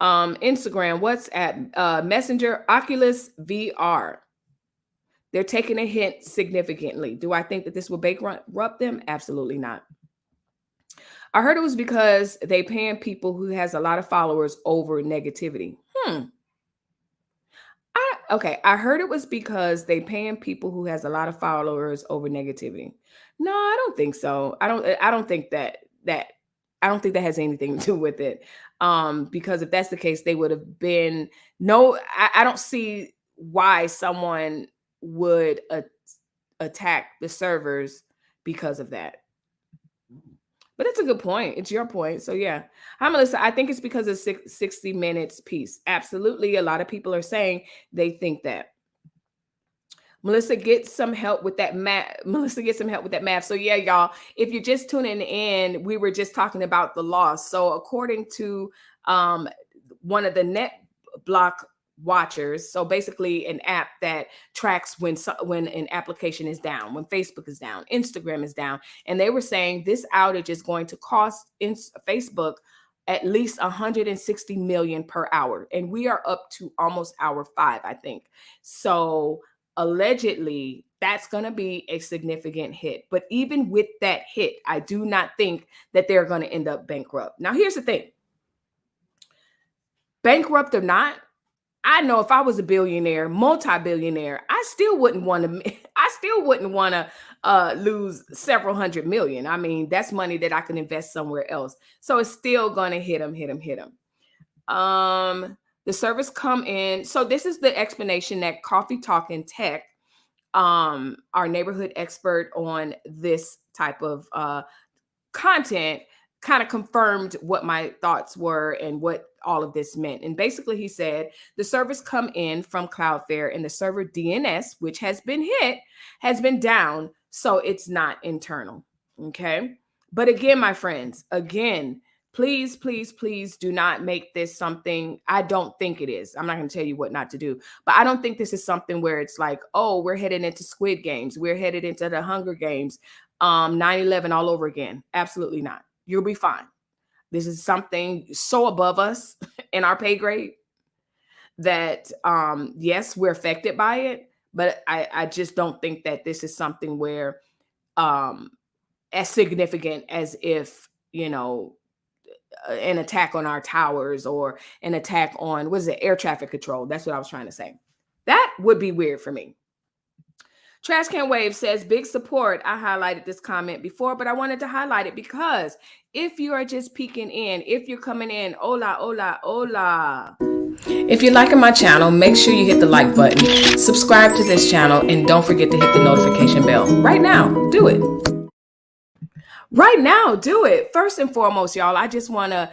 Instagram, WhatsApp, Messenger, Oculus VR. They're taking a hit significantly. Do I think that this will bankrupt them? Absolutely not. I heard it was because they paying people who has a lot of followers over negativity. I heard it was because they paying people who has a lot of followers over negativity. No, I don't think so. I don't think I don't think that has anything to do with it. Because if that's the case, they would have been I don't see why someone would attack the servers because of that. But it's a good point. It's your point. So yeah. Hi, Melissa. I think it's because of 60 Minutes piece. Absolutely. A lot of people are saying they think that. Melissa, get some help with that math. Melissa, get some help with that math. So yeah, y'all, if you're just tuning in, we were just talking about the loss. So according to one of the net block watchers, so basically an app that tracks when an application is down, when Facebook is down, Instagram is down, and they were saying this outage is going to cost Facebook at least 160 million per hour, and we are up to almost hour 5, I think. So allegedly that's going to be a significant hit. But even with that hit, I do not think that they're going to end up bankrupt. Now here's the thing, bankrupt or not, I know if I was a billionaire, multi-billionaire, I still wouldn't want to lose several hundred million. I mean, that's money that I can invest somewhere else. So it's still going to hit them. The service come in. So this is the explanation that Coffee Talk and Tech, our neighborhood expert on this type of content, kind of confirmed what my thoughts were and what all of this meant. And basically he said the servers come in from Cloudflare and the server DNS, which has been hit, has been down. So it's not internal. Okay. But again, my friends, please, please, please do not make this something. I don't think it is. I'm not going to tell you what not to do, but I don't think this is something where it's like, oh, we're headed into Squid Games. We're headed into the Hunger Games, 9/11 all over again. Absolutely not. You'll be fine. This is something so above us in our pay grade that, yes, we're affected by it, but I just don't think that this is something where as significant as if, an attack on our towers or an attack on, air traffic control. That's what I was trying to say. That would be weird for me. Trash Can Wave says, big support. I highlighted this comment before, but I wanted to highlight it because if you are just peeking in, if you're coming in, hola, hola, hola. If you're liking my channel, make sure you hit the like button, subscribe to this channel, and don't forget to hit the notification bell. Right now, do it. Right now, do it. First and foremost, y'all, I just want to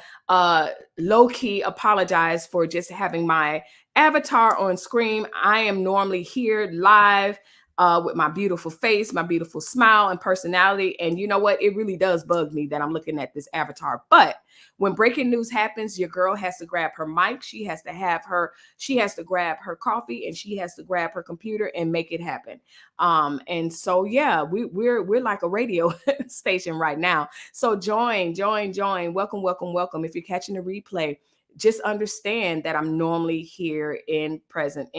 low-key apologize for just having my avatar on screen. I am normally here live with my beautiful face, my beautiful smile and personality. And you know what? It really does bug me that I'm looking at this avatar. But when breaking news happens, your girl has to grab her mic. She has to grab her coffee, and she has to grab her computer and make it happen. And so yeah, we're like a radio station right now. So join. Welcome. If you're catching the replay, just understand that I'm normally here in person,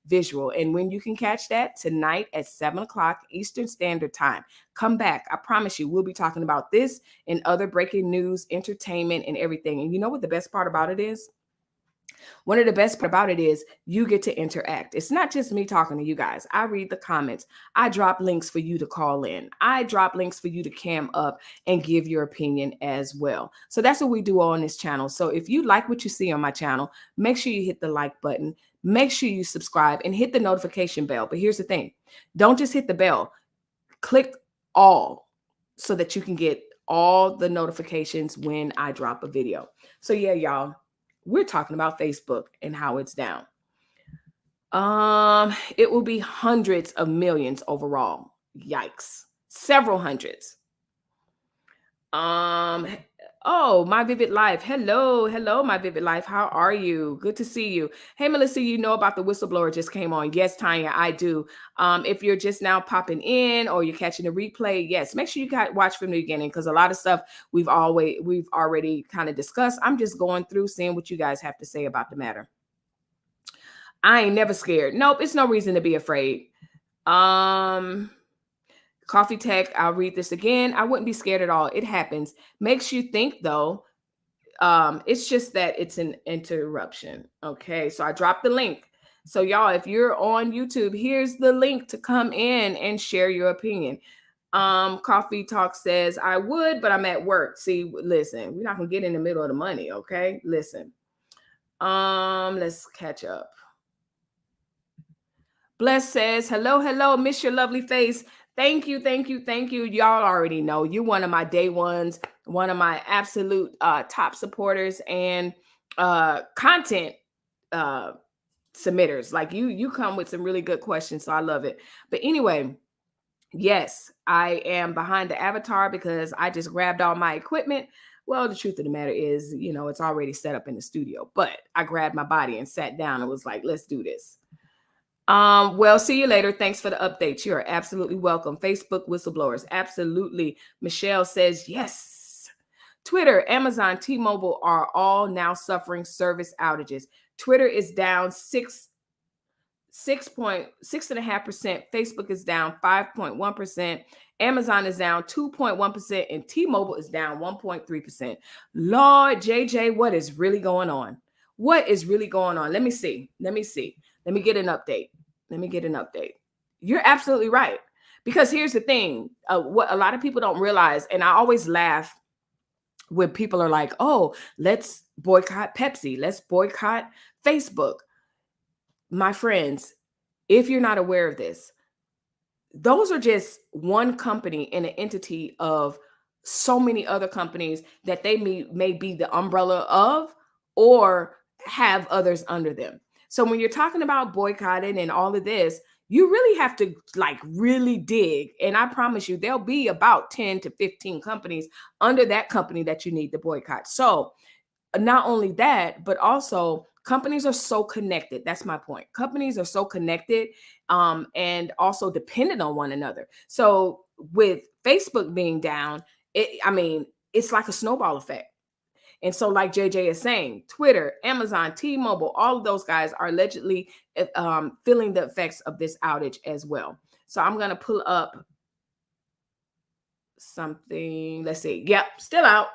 visual. And when you can catch that tonight at 7:00 Eastern Standard Time, come back. I promise you, we'll be talking about this and other breaking news, entertainment, and everything. And you know what the best part about it is? One of the best part about it is you get to interact. It's not just me talking to you guys. I read the comments. I drop links for you to call in. I drop links for you to cam up and give your opinion as well. So that's what we do on this channel. So if you like what you see on my channel, make sure you hit the like button. Make sure you subscribe and hit the notification bell. But here's the thing. Don't just hit the bell. Click all so that you can get all the notifications when I drop a video. So yeah, y'all. We're talking about Facebook and how it's down. It will be hundreds of millions overall. Yikes. Several hundreds. Oh, My Vivid Life. Hello, My Vivid Life. How are you? Good to see you. Hey, Melissa, you know about the whistleblower just came on. Yes, Tanya, I do. If you're just now popping in or you're catching a replay, yes, make sure you watch from the beginning, because a lot of stuff we've already kind of discussed. I'm just going through seeing what you guys have to say about the matter. I ain't never scared. Nope, it's no reason to be afraid. Coffee Tech, I'll read this again. I wouldn't be scared at all. It happens. Makes you think, though. It's just that it's an interruption. Okay, so I dropped the link. So y'all, if you're on YouTube, here's the link to come in and share your opinion. Coffee Talk says, I would, but I'm at work. See, listen, we're not gonna get in the middle of the money, okay? Listen. Let's catch up. Bless says, hello, miss your lovely face. Thank you. Y'all already know you're one of my day ones, one of my absolute top supporters and content submitters. Like you come with some really good questions, so I love it. But anyway, yes, I am behind the avatar because I just grabbed all my equipment. Well, the truth of the matter is, it's already set up in the studio, but I grabbed my body and sat down and was like, let's do this. Well, see you later. Thanks for the updates. You are absolutely welcome. Facebook whistleblowers. Absolutely. Michelle says, yes. Twitter, Amazon, T-Mobile are all now suffering service outages. Twitter is down 6.5%. Facebook is down 5.1%. Amazon is down 2.1%, and T-Mobile is down 1.3%. Lord, JJ, what is really going on? What is really going on? Let me see. Let me get an update. You're absolutely right. Because here's the thing. What a lot of people don't realize, and I always laugh when people are like, oh, let's boycott Pepsi. Let's boycott Facebook. My friends, if you're not aware of this, those are just one company and an entity of so many other companies that they may be the umbrella of or have others under them. So when you're talking about boycotting and all of this, you really have to really dig. And I promise you, there'll be about 10 to 15 companies under that company that you need to boycott. So not only that, but also companies are so connected. That's my point. Companies are so connected and also dependent on one another. So with Facebook being down, it's like a snowball effect. And so like JJ is saying, Twitter, Amazon, T-Mobile, all of those guys are allegedly feeling the effects of this outage as well. So I'm going to pull up something. Let's see. Yep. Still out.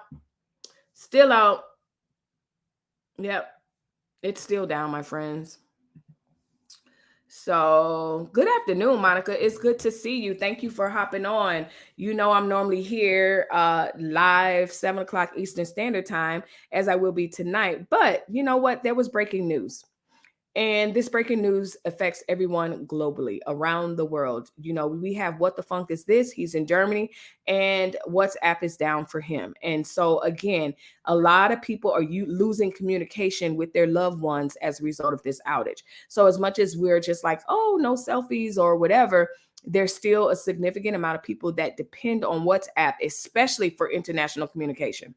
Yep. It's still down, my friends. So, good afternoon, Monica. It's good to see you. Thank you for hopping on. You know, I'm normally here live 7 o'clock Eastern Standard Time, as I will be tonight. But you know what? There was breaking news. And this breaking news affects everyone globally around the world. You know, we have What the Funk Is This? He's in Germany, and WhatsApp is down for him. And so, again, a lot of people are losing communication with their loved ones as a result of this outage. So, as much as we're just like, oh, no selfies or whatever, there's still a significant amount of people that depend on WhatsApp, especially for international communication.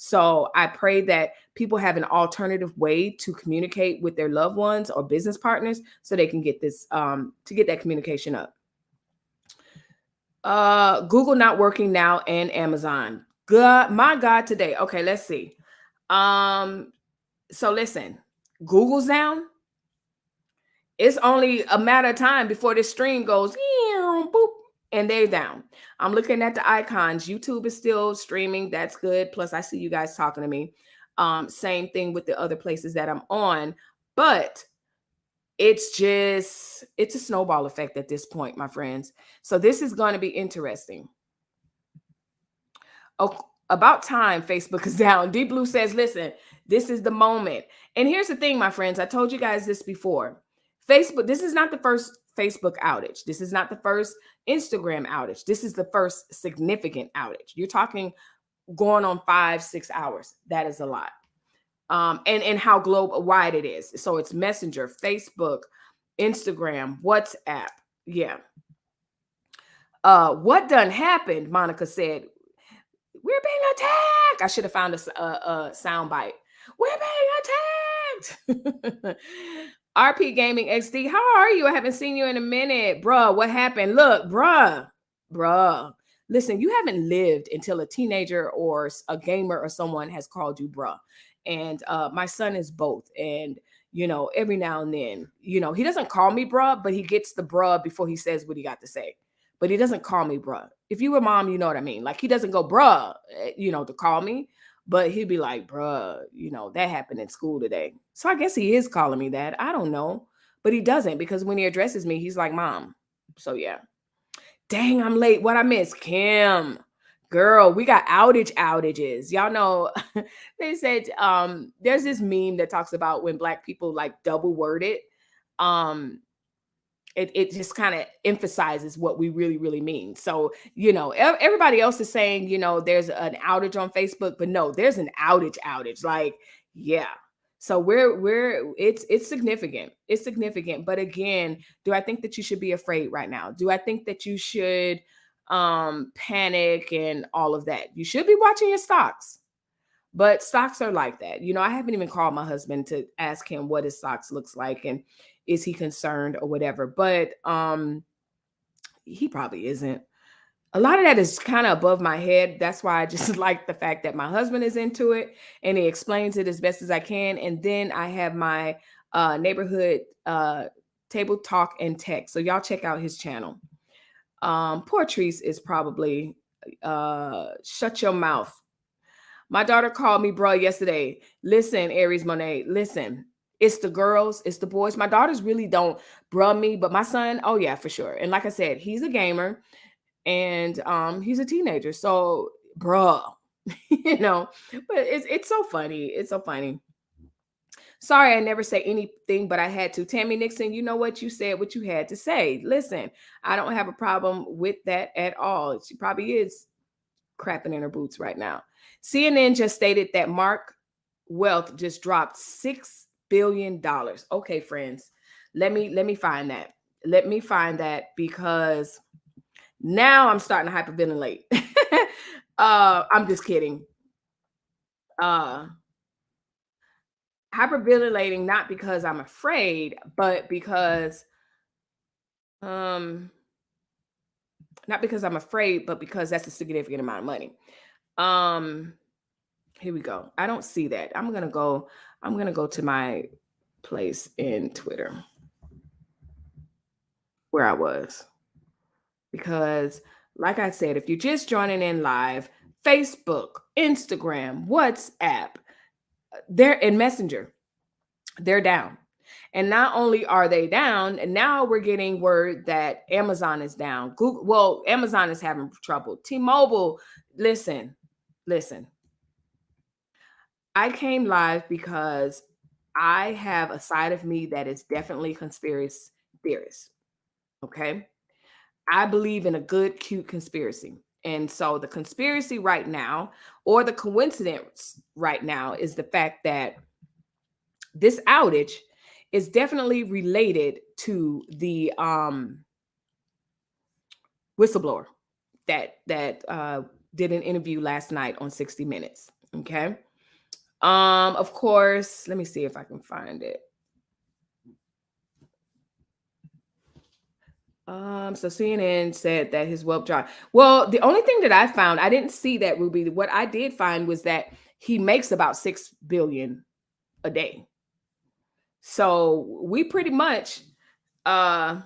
So I pray that people have an alternative way to communicate with their loved ones or business partners so they can get this to get that communication up. Google not working now and Amazon. God, my God, today. Okay, let's see. So listen, Google's down. It's only a matter of time before this stream goes boop, and they're down. I'm looking at the icons. YouTube is still streaming. That's good. Plus, I see you guys talking to me. Same thing with the other places that I'm on. But it's a snowball effect at this point, my friends. So this is going to be interesting. Oh, about time Facebook is down. Deep Blue says, listen, this is the moment. And here's the thing, my friends. I told you guys this before. Facebook, this is not the first Facebook outage. This is not the first Instagram outage. This is the first significant outage. You're talking going on 5-6 hours. That is a lot. And how global wide it is. So it's Messenger, Facebook, Instagram, WhatsApp. Yeah. What done happened? Monica said, we're being attacked. I should have found a sound bite. We're being attacked. RP Gaming XD, how are you? I haven't seen you in a minute. Bruh, what happened? Look, bruh. Listen, you haven't lived until a teenager or a gamer or someone has called you bruh. And my son is both. And, you know, every now and then, you know, he doesn't call me bruh, but he gets the bruh before he says what he got to say. But he doesn't call me bruh. If you were mom, you know what I mean. Like, he doesn't go bruh, you know, to call me. But he'd be like, bruh, you know, that happened in school today. So I guess he is calling me that. I don't know. But he doesn't, because when he addresses me, he's like, mom. So yeah. Dang, I'm late. What I missed? Kim. Girl, we got outages. Y'all know, they said there's this meme that talks about when Black people like double word it. It just kind of emphasizes what we really mean. So, you know, everybody else is saying, you know, there's an outage on Facebook, but no, there's an outage. Like, yeah. So it's significant. It's significant. But again, do I think that you should be afraid right now? Do I think that you should panic and all of that? You should be watching your stocks. But stocks are like that. You know, I haven't even called my husband to ask him what his stocks looks like and is he concerned or whatever. But he probably isn't. A lot of that is kind of above my head. That's why I just like the fact that my husband is into it and he explains it as best as I can. And then I have my neighborhood table talk and tech. So y'all check out his channel. Portrice is probably shut your mouth. My daughter called me bruh yesterday. Listen, Aries Monet, listen. It's the girls, it's the boys. My daughters really don't bruh me, but my son, oh yeah, for sure. And like I said, he's a gamer and he's a teenager. So bruh, you know, but it's so funny. It's so funny. Sorry, I never say anything, but I had to. Tammy Nixon, you know what? You said what you had to say. Listen, I don't have a problem with that at all. She probably is crapping in her boots right now. CNN just stated that Mark Wealth just dropped $6 billion. Okay, friends, let me find that. Let me find that because now I'm starting to hyperventilate. I'm just kidding. Hyperventilating not because I'm afraid, but because not because I'm afraid, but because that's a significant amount of money. Here we go. I don't see that. I'm gonna go to my place in Twitter where I was. Because, like I said, if you're just joining in live, Facebook, Instagram, WhatsApp, they're in Messenger, they're down. And not only are they down, and now we're getting word that Amazon is down. Google, well, Amazon is having trouble. T-Mobile, listen, listen. I came live because I have a side of me that is definitely conspiracy theorist. Okay. I believe in a good, cute conspiracy. And so the conspiracy right now, or the coincidence right now, is the fact that this outage is definitely related to the whistleblower that did an interview last night on 60 Minutes. Okay. Of course, let me see if I can find it. So CNN said that his web drive. Well, the only thing that I found, I didn't see that, Ruby. What I did find was that he makes about 6 billion a day. So we pretty much cutting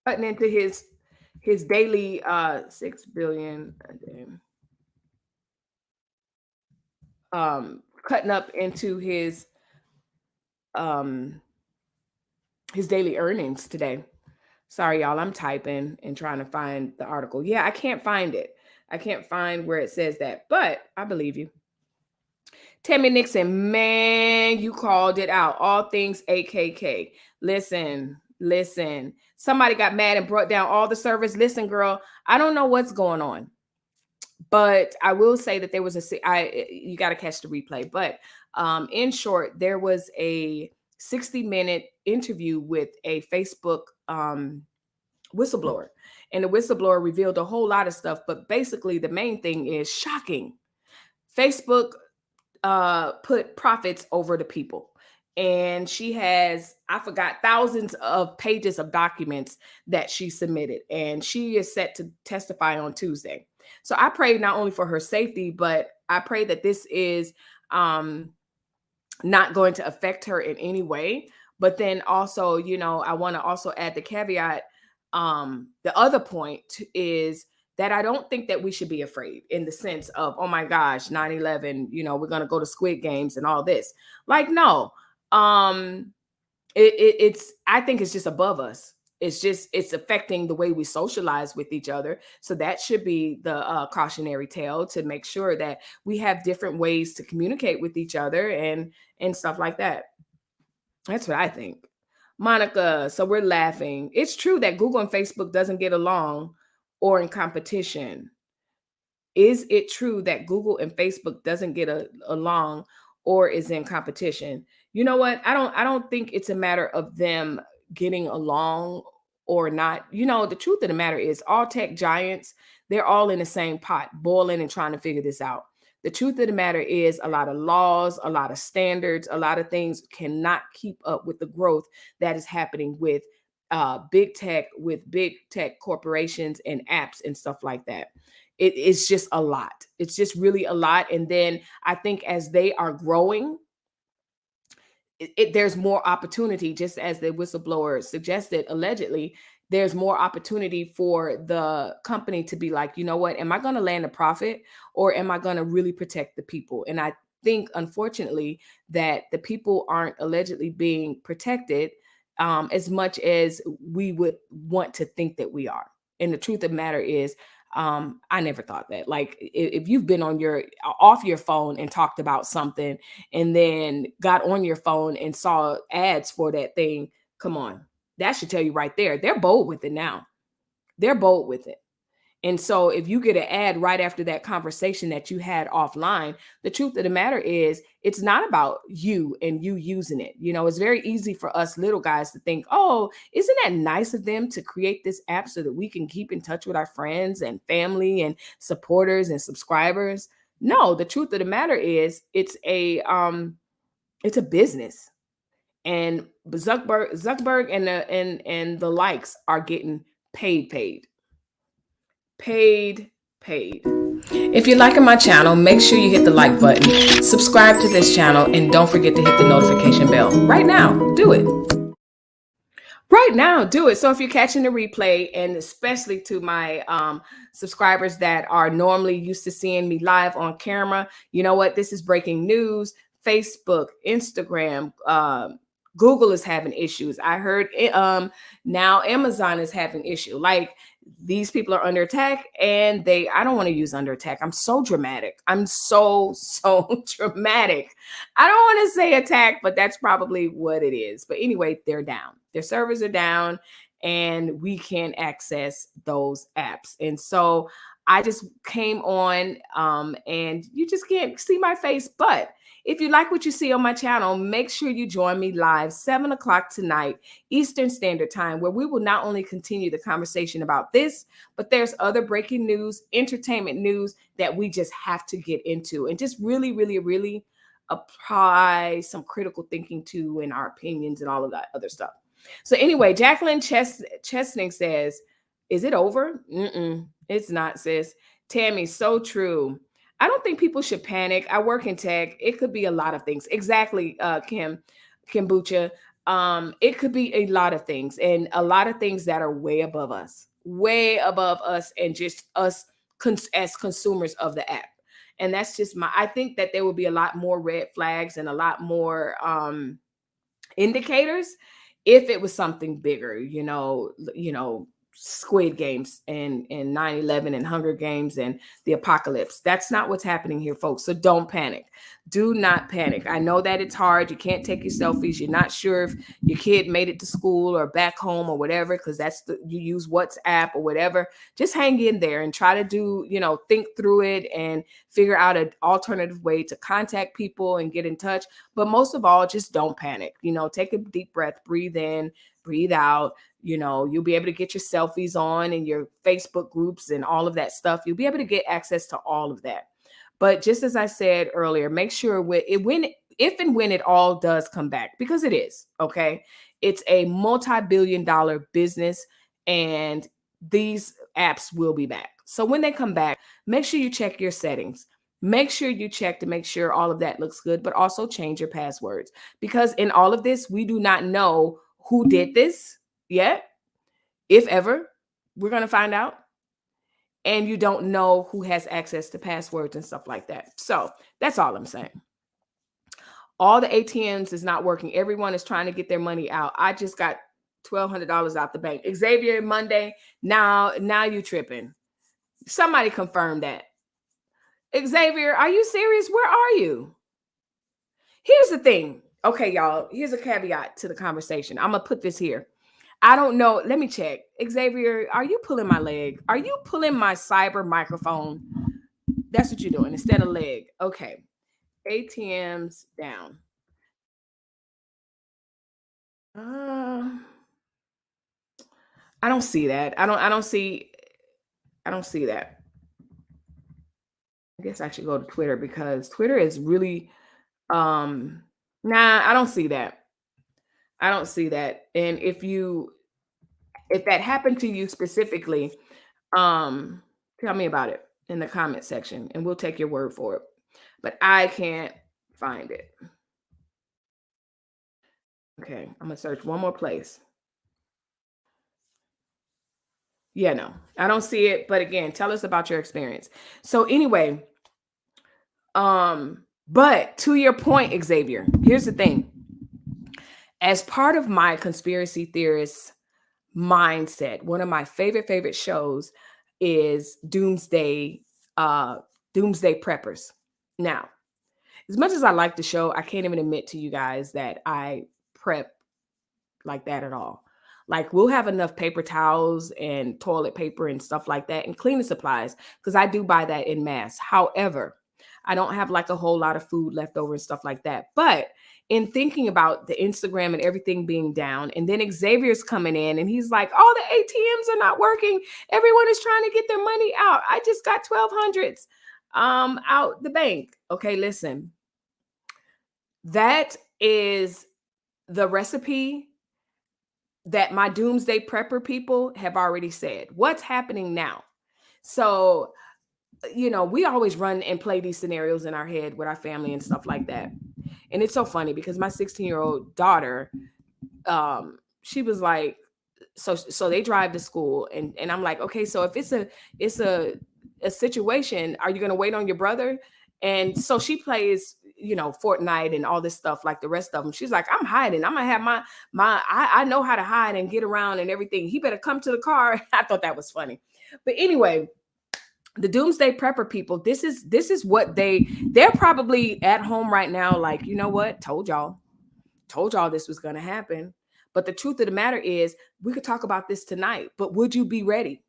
into his daily 6 billion a day. Cutting up into um his daily earnings today. Sorry, y'all. I'm typing and trying to find the article. Yeah, I can't find it. I can't find where it says that, but I believe you. Tammy Nixon, man, you called it out. All things AKK. Listen, listen. Somebody got mad and brought down all the servers. Listen, girl, I don't know what's going on, but I will say that there was you got to catch the replay. But in short, there was a 60-minute interview with a Facebook whistleblower, and the whistleblower revealed a whole lot of stuff. But basically, the main thing is shocking. Facebook put profits over the people, and she has, I forgot, thousands of pages of documents that she submitted, and she is set to testify on Tuesday. So I pray not only for her safety, but I pray that this is not going to affect her in any way. But then also, I want to also add the caveat. The other point is that I don't think that we should be afraid, in the sense of, oh my gosh, 9/11, we're going to go to Squid Games and all this. Like, no. It's I think it's just above us. It's affecting the way we socialize with each other. So that should be the cautionary tale, to make sure that we have different ways to communicate with each other and stuff like that. That's what I think. Monica, so we're laughing. It's true that Google and Facebook doesn't get along or in competition. Is it true that Google and Facebook doesn't get along or is in competition? You know what? I don't think it's a matter of them getting along or not. The truth of the matter is, all tech giants, they're all in the same pot, boiling and trying to figure this out. The truth of the matter is, a lot of laws, a lot of standards, a lot of things cannot keep up with the growth that is happening with big tech, with big tech corporations and apps and stuff like that. It's just a lot. It's just really a lot. And then I think as they are growing, there's more opportunity, just as the whistleblower suggested, allegedly, there's more opportunity for the company to be like, you know what, am I going to land a profit, or am I going to really protect the people? And I think, unfortunately, that the people aren't allegedly being protected as much as we would want to think that we are. And the truth of the matter is, I never thought that. Like, if you've been off your phone and talked about something, and then got on your phone and saw ads for that thing, come on, that should tell you right there. They're bold with it now. They're bold with it. And so if you get an ad right after that conversation that you had offline, the truth of the matter is, it's not about you and you using it. It's very easy for us little guys to think, oh, isn't that nice of them to create this app so that we can keep in touch with our friends and family and supporters and subscribers? No, the truth of the matter is, it's a business. And Zuckerberg and the likes are getting paid. If you're liking my channel, make sure you hit the like button, subscribe to this channel, and don't forget to hit the notification bell. Right now, do it. Right now, do it. So if you're catching the replay, and especially to my subscribers that are normally used to seeing me live on camera, you know what? This is breaking news. Facebook, Instagram, Google is having issues. I heard now Amazon is having issue. Like these people are under attack, and I don't want to use under attack. I'm so dramatic. I'm so dramatic. I don't want to say attack, but that's probably what it is. But anyway, they're down. Their servers are down, and we can't access those apps. And so I just came on, and you just can't see my face, but if you like what you see on my channel, make sure you join me live 7 o'clock tonight, Eastern Standard Time, where we will not only continue the conversation about this, but there's other breaking news, entertainment news that we just have to get into and just really, really, really apply some critical thinking to in our opinions and all of that other stuff. So anyway, Jacqueline Chesning says, is it over? It's not, sis. Tammy, so true. I don't think people should panic. I work in tech. It could be a lot of things. Exactly, Kimbucha. It could be a lot of things, and a lot of things that are way above us, and just us as consumers of the app. And that's just I think that there will be a lot more red flags and a lot more indicators if it was something bigger, Squid Games and 9/11 and Hunger Games and the apocalypse. That's not what's happening here, folks. So don't panic. Do not panic. I know that it's hard. You can't take your selfies. You're not sure if your kid made it to school or back home or whatever, because you use WhatsApp or whatever. Just hang in there and try to think through it and figure out an alternative way to contact people and get in touch. But most of all, just don't panic. Take a deep breath, breathe in, breathe out. You'll be able to get your selfies on and your Facebook groups and all of that stuff. You'll be able to get access to all of that. But just as I said earlier, make sure if and when it all does come back, because it is, okay? It's a multi-billion-dollar business, and these apps will be back. So when they come back, make sure you check your settings. Make sure you check to make sure all of that looks good, but also change your passwords. Because in all of this, we do not know who did this yet. If ever, we're going to find out. And you don't know who has access to passwords and stuff like that. So that's all I'm saying. All the ATMs is not working. Everyone is trying to get their money out. I just got $1,200 out the bank. Xavier, Monday, now you tripping. Somebody confirm that. Xavier, are you serious? Where are you? Here's the thing. Okay, y'all, here's a caveat to the conversation. I'm going to put this here. I don't know. Let me check. Xavier, are you pulling my leg? Are you pulling my cyber microphone? That's what you're doing instead of leg. Okay. ATMs down. I don't see that. I don't see that. I guess I should go to Twitter, because Twitter is really nah, I don't see that. I don't see that. And if that happened to you specifically, tell me about it in the comment section and we'll take your word for it. But I can't find it. Okay, I'm gonna search one more place. Yeah, no, I don't see it. But again, tell us about your experience. So anyway, but to your point, Xavier, here's the thing. As part of my conspiracy theorist mindset, one of my favorite shows is Doomsday Preppers. Now, as much as I like the show, I can't even admit to you guys that I prep like that at all. Like, we'll have enough paper towels and toilet paper and stuff like that and cleaning supplies, because I do buy that in mass. However, I don't have like a whole lot of food left over and stuff like that. But in thinking about the Instagram and everything being down, and then Xavier's coming in and he's like, all the ATMs are not working. Everyone is trying to get their money out. I just got 1,200s out the bank. Okay, listen. That is the recipe that my doomsday prepper people have already said. What's happening now? So, we always run and play these scenarios in our head with our family and stuff like that. And it's so funny because my 16-year-old daughter, she was like, so they drive to school, and I'm like, okay, so if it's a situation, are you going to wait on your brother? And so she plays Fortnite and all this stuff like the rest of them. She's like, I'm hiding. I'm gonna have I know how to hide and get around and everything. He better come to the car. I thought that was funny. But anyway, the doomsday prepper people, this is what they're probably at home right now, like, you know what? Told y'all this was gonna happen. But the truth of the matter is, we could talk about this tonight, but would you be ready?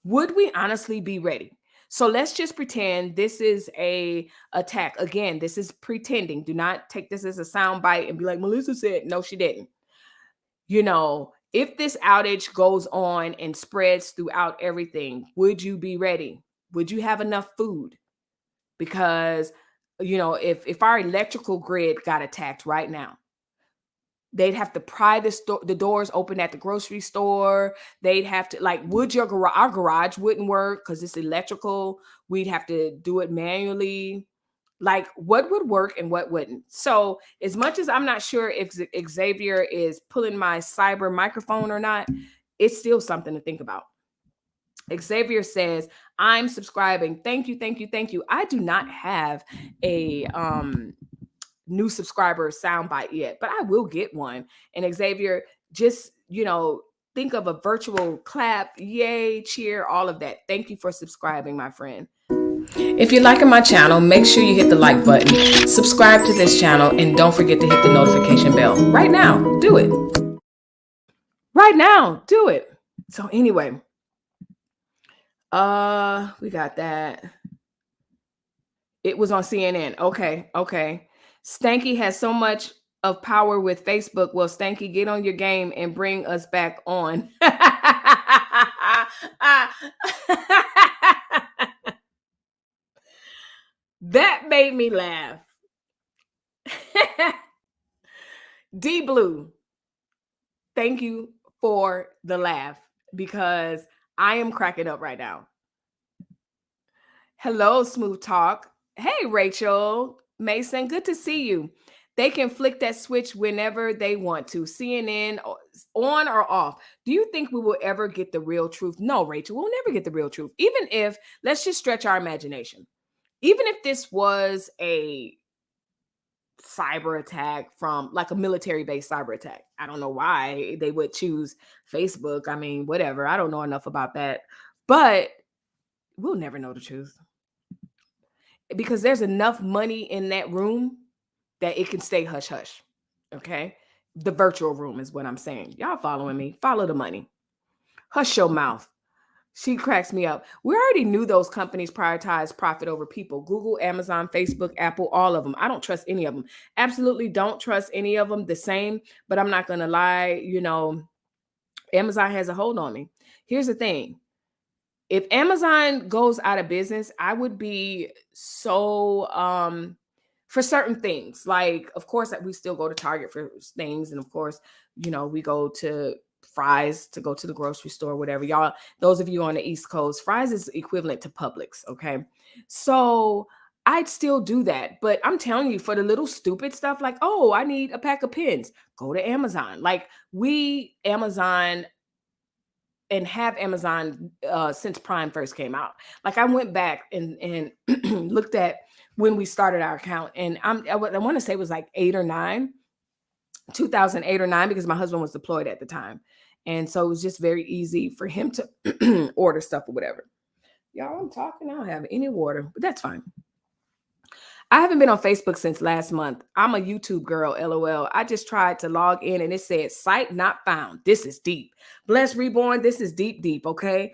Would we honestly be ready? So let's just pretend this is a attack. Again, this is pretending. Do not take this as a sound bite and be like, Melissa said. No, she didn't. If this outage goes on and spreads throughout everything, would you be ready? Would you have enough food? Because, if our electrical grid got attacked right now, they'd have to pry the doors open at the grocery store. They'd have to, like, our garage wouldn't work because it's electrical. We'd have to do it manually. Like, what would work and what wouldn't? So as much as I'm not sure if Xavier is pulling my cyber microphone or not, it's still something to think about. Xavier says, I'm subscribing. Thank you, thank you, thank you. I do not have a new subscriber soundbite yet, but I will get one. And Xavier, just, think of a virtual clap, yay, cheer, all of that. Thank you for subscribing, my friend. If you're liking my channel, make sure you hit the like button, subscribe to this channel, and don't forget to hit the notification bell. Right now, do it. Right now, do it. So anyway, we got that. It was on CNN. Okay. Stanky has so much of power with Facebook. Well, Stanky, get on your game and bring us back on. That made me laugh. D Blue, thank you for the laugh, because I am cracking up right now. Hello, Smooth Talk. Hey, Rachel Mason, good to see you. They can flick that switch whenever they want to. CNN on or off. Do you think we will ever get the real truth? No, Rachel, we'll never get the real truth. Even if, let's just stretch our imagination. Even if this was a cyber attack from, like, a military-based cyber attack. I don't know why they would choose Facebook. I mean, whatever. I don't know enough about that. But we'll never know the truth, because there's enough money in that room that it can stay hush hush. Okay? The virtual room is what I'm saying. Y'all following me? Follow the money. Hush your mouth. She cracks me up. We already knew those companies prioritize profit over people. Google, Amazon, Facebook, Apple, all of them. I don't trust any of them. Absolutely don't trust any of them the same. But I'm not going to lie. Amazon has a hold on me. Here's the thing. If Amazon goes out of business, I would be so, for certain things. Like, of course, we still go to Target for things. And of course, we go to Fry's to go to the grocery store, whatever. Y'all, those of you on the East Coast, Fry's is equivalent to Publix. Okay. So I'd still do that. But I'm telling you, for the little stupid stuff, like, oh, I need a pack of pens, go to Amazon. Like, Amazon and have Amazon since Prime first came out. Like, I went back and looked at when we started our account, and I want to say it was like 2008 or 9, because my husband was deployed at the time. And so it was just very easy for him to order stuff or whatever. Y'all, I'm talking. I don't have any water, but that's fine. I haven't been on Facebook since last month. I'm a YouTube girl, LOL. I just tried to log in and it said site not found. This is deep. Bless Reborn, this is deep, okay?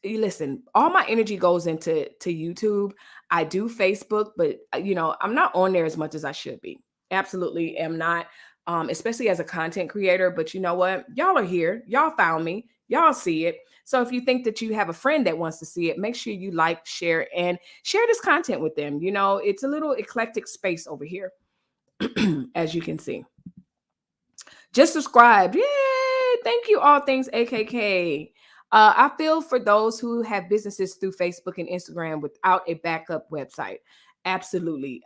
Listen, all my energy goes into YouTube. I do Facebook, but I'm not on there as much as I should be. Absolutely am not, especially as a content creator. But you know what? Y'all are here. Y'all found me. Y'all see it. So if you think that you have a friend that wants to see it, make sure you like, share, and share this content with them. It's a little eclectic space over here, as you can see. Just subscribe. Yay! Thank you, All Things AKK. I feel for those who have businesses through Facebook and Instagram without a backup website. Absolutely.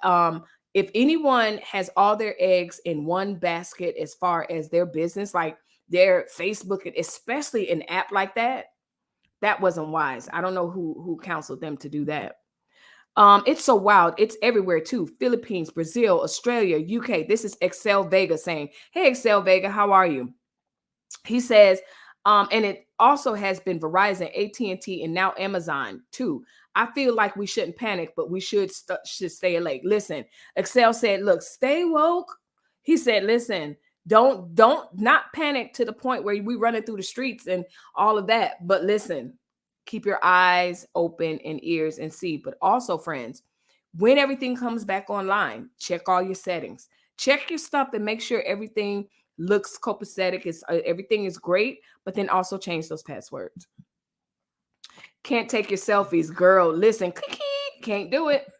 If anyone has all their eggs in one basket as far as their business, like their Facebook, and especially an app like that, that wasn't wise. I don't know who counseled them to do that. It's so wild. It's everywhere too. Philippines, Brazil, Australia, UK. This is Excel Vega saying, "Hey, Excel Vega, how are you?" He says, and it also has been Verizon, AT&T, and now Amazon too. I feel like we shouldn't panic, but we should stay awake. Listen, Excel said, "Look, stay woke." He said, "Listen, don't not panic to the point where we running through the streets and all of that. But listen, keep your eyes open and ears and see. But also, friends, when everything comes back online, check all your settings, check your stuff, and make sure everything looks copacetic. Is everything is great, but then also change those passwords. Can't take your selfies, girl. Listen, can't do it."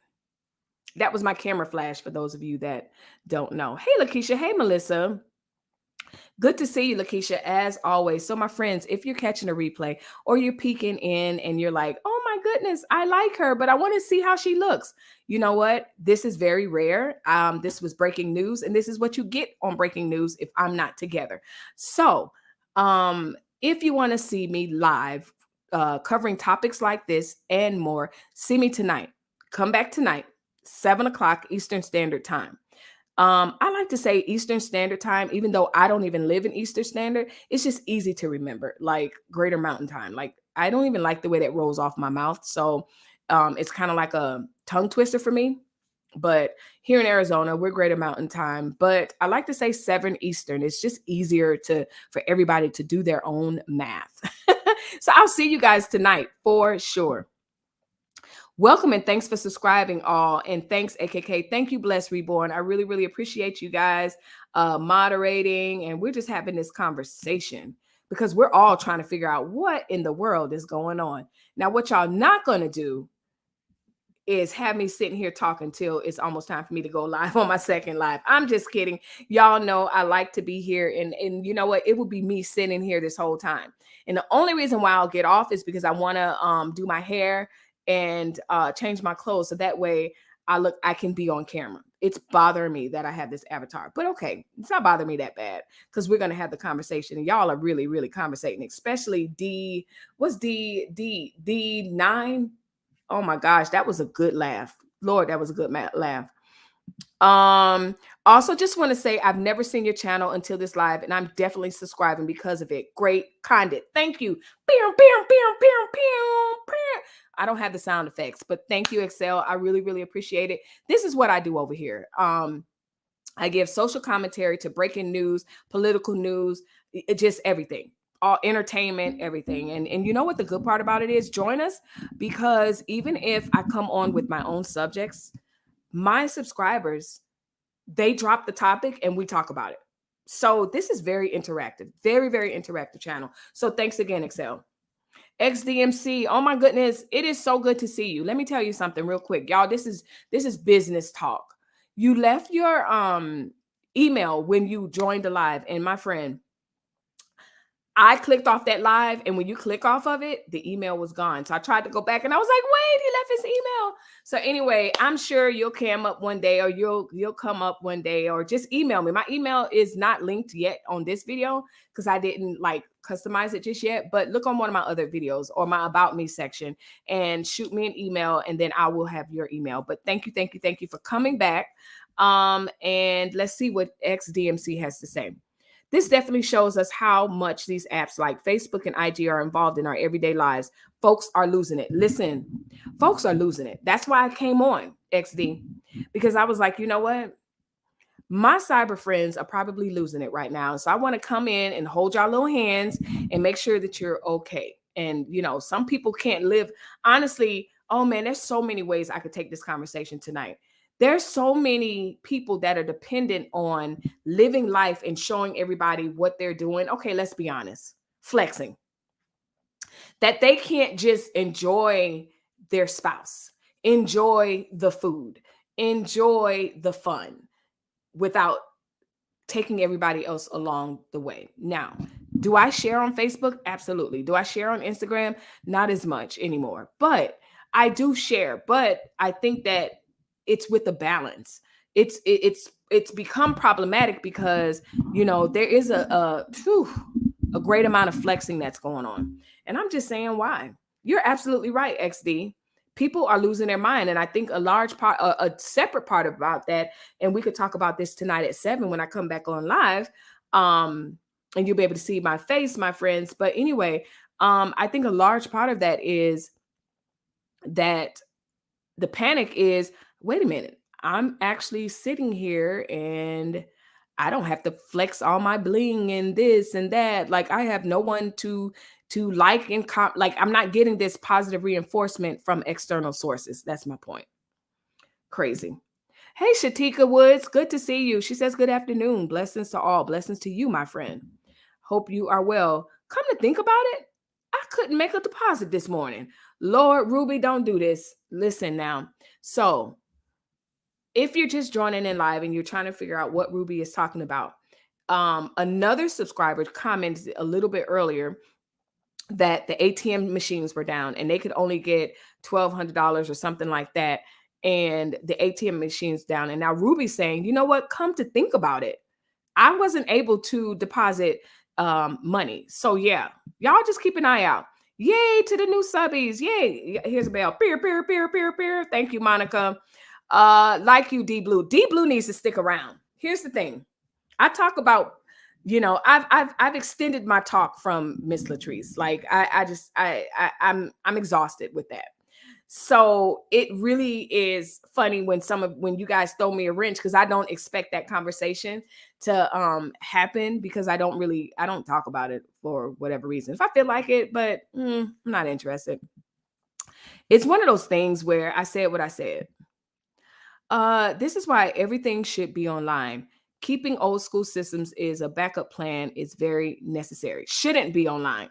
That was my camera flash for those of you that don't know. Hey, Lakeisha. Hey, Melissa. Good to see you, Lakeisha, as always. So, my friends, if you're catching a replay or you're peeking in and you're like, "Oh my goodness, I like her, but I want to see how she looks," you know what? This is very rare. This was breaking news, and this is what you get on breaking news if I'm not together. So, if you want to see me live covering topics like this and more, see me tonight. Come back tonight, 7 o'clock Eastern Standard Time. I like to say Eastern Standard Time, even though I don't even live in Eastern Standard. It's just easy to remember, like Greater Mountain Time. Like I don't even like the way that rolls off my mouth. So it's kind of like a tongue twister for me. But here in Arizona, we're Greater Mountain Time. But I like to say 7 Eastern. It's just easier for everybody to do their own math. So I'll see you guys tonight for sure. Welcome and thanks for subscribing all. And thanks, AKK. Thank you, Bless Reborn. I really, really appreciate you guys moderating. And we're just having this conversation because we're all trying to figure out what in the world is going on. Now, what y'all not going to do is have me sitting here talking till it's almost time for me to go live on my second live. I'm just kidding. Y'all know I like to be here. And you know what? It would be me sitting here this whole time. And the only reason why I'll get off is because I want to do my hair and change my clothes so that way I can be on camera. It's bothering me that I have this avatar, but okay, it's not bothering me that bad because we're gonna have the conversation, and y'all are really, really conversating, especially D9. Oh my gosh, that was a good laugh. Lord, that was a good laugh. Also just want to say I've never seen your channel until this live, and I'm definitely subscribing because of it. Great content. Thank you. I don't have the sound effects, but thank you, Excel. I really, really appreciate it. This is what I do over here. I give social commentary to breaking news, political news, just everything. All entertainment, everything. And you know what the good part about it is? Join us, because even if I come on with my own subjects, my subscribers, they drop the topic and we talk about it. So this is very interactive, very, very interactive channel. So thanks again, Excel. XDMC, oh my goodness, it is so good to see you. Let me tell you something real quick, y'all. This is business talk. You left your email when you joined the live, and my friend, I clicked off that live, and when you click off of it, the email was gone. So I tried to go back, and I was like, wait, he left his email. So anyway, I'm sure you'll come up one day, or you'll come up one day, or just email me. My email is not linked yet on this video because I didn't like customize it just yet. But look on one of my other videos or my About Me section and shoot me an email, and then I will have your email. But thank you for coming back. And let's see what XDMC has to say. This definitely shows us how much these apps like Facebook and IG are involved in our everyday lives. Folks are losing it. Listen, folks are losing it. That's why I came on XD, because I was like, you know what? My cyber friends are probably losing it right now. So I want to come in and hold y'all little hands and make sure that you're okay. And, you know, some people can't live. Honestly, oh man, there's so many ways I could take this conversation tonight. There's so many people that are dependent on living life and showing everybody what they're doing. Okay, let's be honest. Flexing. That they can't just enjoy their spouse, enjoy the food, enjoy the fun without taking everybody else along the way. Now, do I share on Facebook? Absolutely. Do I share on Instagram? Not as much anymore, but I do share. But I think that it's with a balance. It's become problematic because, you know, there is a great amount of flexing that's going on. And I'm just saying why. You're absolutely right, XD. people are losing their mind. And I think a large part, a separate part about that, and we could talk about this tonight at 7 when I come back on live. And you'll be able to see my face, my friends. But anyway, I think a large part of that is that the panic is, wait a minute, I'm actually sitting here and I don't have to flex all my bling and this and that. Like I have no one to like and like I'm not getting this positive reinforcement from external sources. That's my point. Crazy. Hey, Shatika Woods, good to see you. She says, good afternoon. Blessings to all. Blessings to you, my friend. Hope you are well. Come to think about it, I couldn't make a deposit this morning. Lord, Ruby, don't do this. Listen now. So if you're just joining in live and you're trying to figure out what Ruby is talking about, another subscriber commented a little bit earlier that the ATM machines were down and they could only get $1,200 or something like that. And the ATM machines down. And now Ruby's saying, you know what? Come to think about it, I wasn't able to deposit money. So yeah, y'all just keep an eye out. Yay to the new subbies. Yay. Here's a bell. Peer, peer, peer, peer, peer. Thank you, Monica. Like you, D Blue. D Blue needs to stick around. Here's the thing. I talk about, I've extended my talk from Miss Latrice. Like I'm exhausted with that. So it really is funny when you guys throw me a wrench, because I don't expect that conversation to happen, because I don't talk about it for whatever reason. If I feel like it, but I'm not interested. It's one of those things where I said what I said. This is why everything should be online. Keeping old school systems is a backup plan. It's very necessary. Shouldn't be online.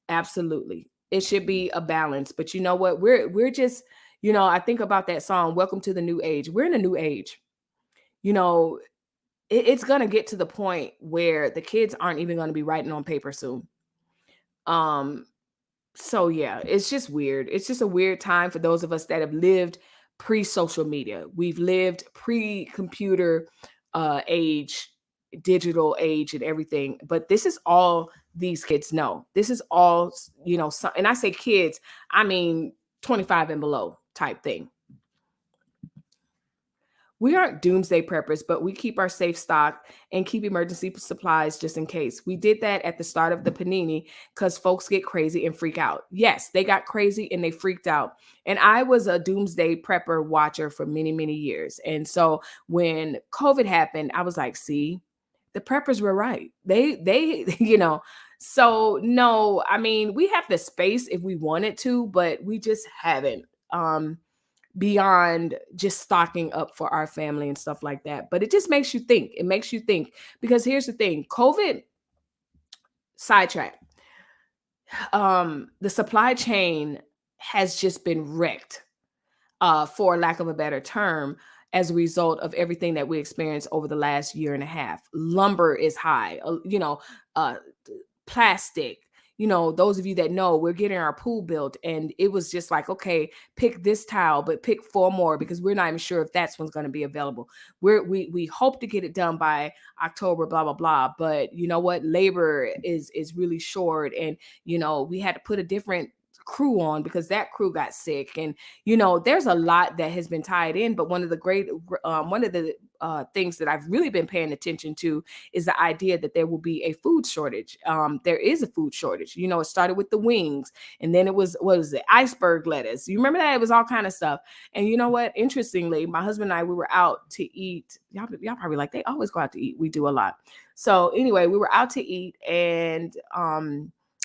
Absolutely. It should be a balance. But you know what? We're just, I think about that song, Welcome to the New Age. We're in a new age. It's going to get to the point where the kids aren't even going to be writing on paper soon. So yeah, it's just weird. It's just a weird time for those of us that have lived pre-social media. We've lived pre-computer age, digital age, and everything. But this is all these kids know. This is all, and I say kids, I mean 25 and below type thing. We aren't doomsday preppers, but we keep our safe stock and keep emergency supplies just in case. We did that at the start of the panini because folks get crazy and freak out. Yes, they got crazy and they freaked out. And I was a doomsday prepper watcher for many, many years. And so when COVID happened, I was like, see, the preppers were right. They, so no, I mean, we have the space if we wanted to, but we just haven't. Beyond just stocking up for our family and stuff like that. But it just makes you think. It makes you think, because here's the thing, COVID, sidetrack, the supply chain has just been wrecked, for lack of a better term, as a result of everything that we experienced over the last year and a half. Lumber is high, plastic. Those of you that know, we're getting our pool built, and it was just like, okay, pick this tile, but pick 4 more, because we're not even sure if that's one's going to be available. We hope to get it done by October, blah, blah, blah. But you know what? Labor is really short. And, we had to put a different crew on because that crew got sick. And, there's a lot that has been tied in. But one of the things that I've really been paying attention to is the idea that there will be a food shortage. There is a food shortage. It started with the wings, and then it was, what was it? Iceberg lettuce. You remember that? It was all kind of stuff. And you know what? Interestingly, my husband and I, we were out to eat. Y'all probably like, they always go out to eat. We do a lot. So anyway, we were out to eat, and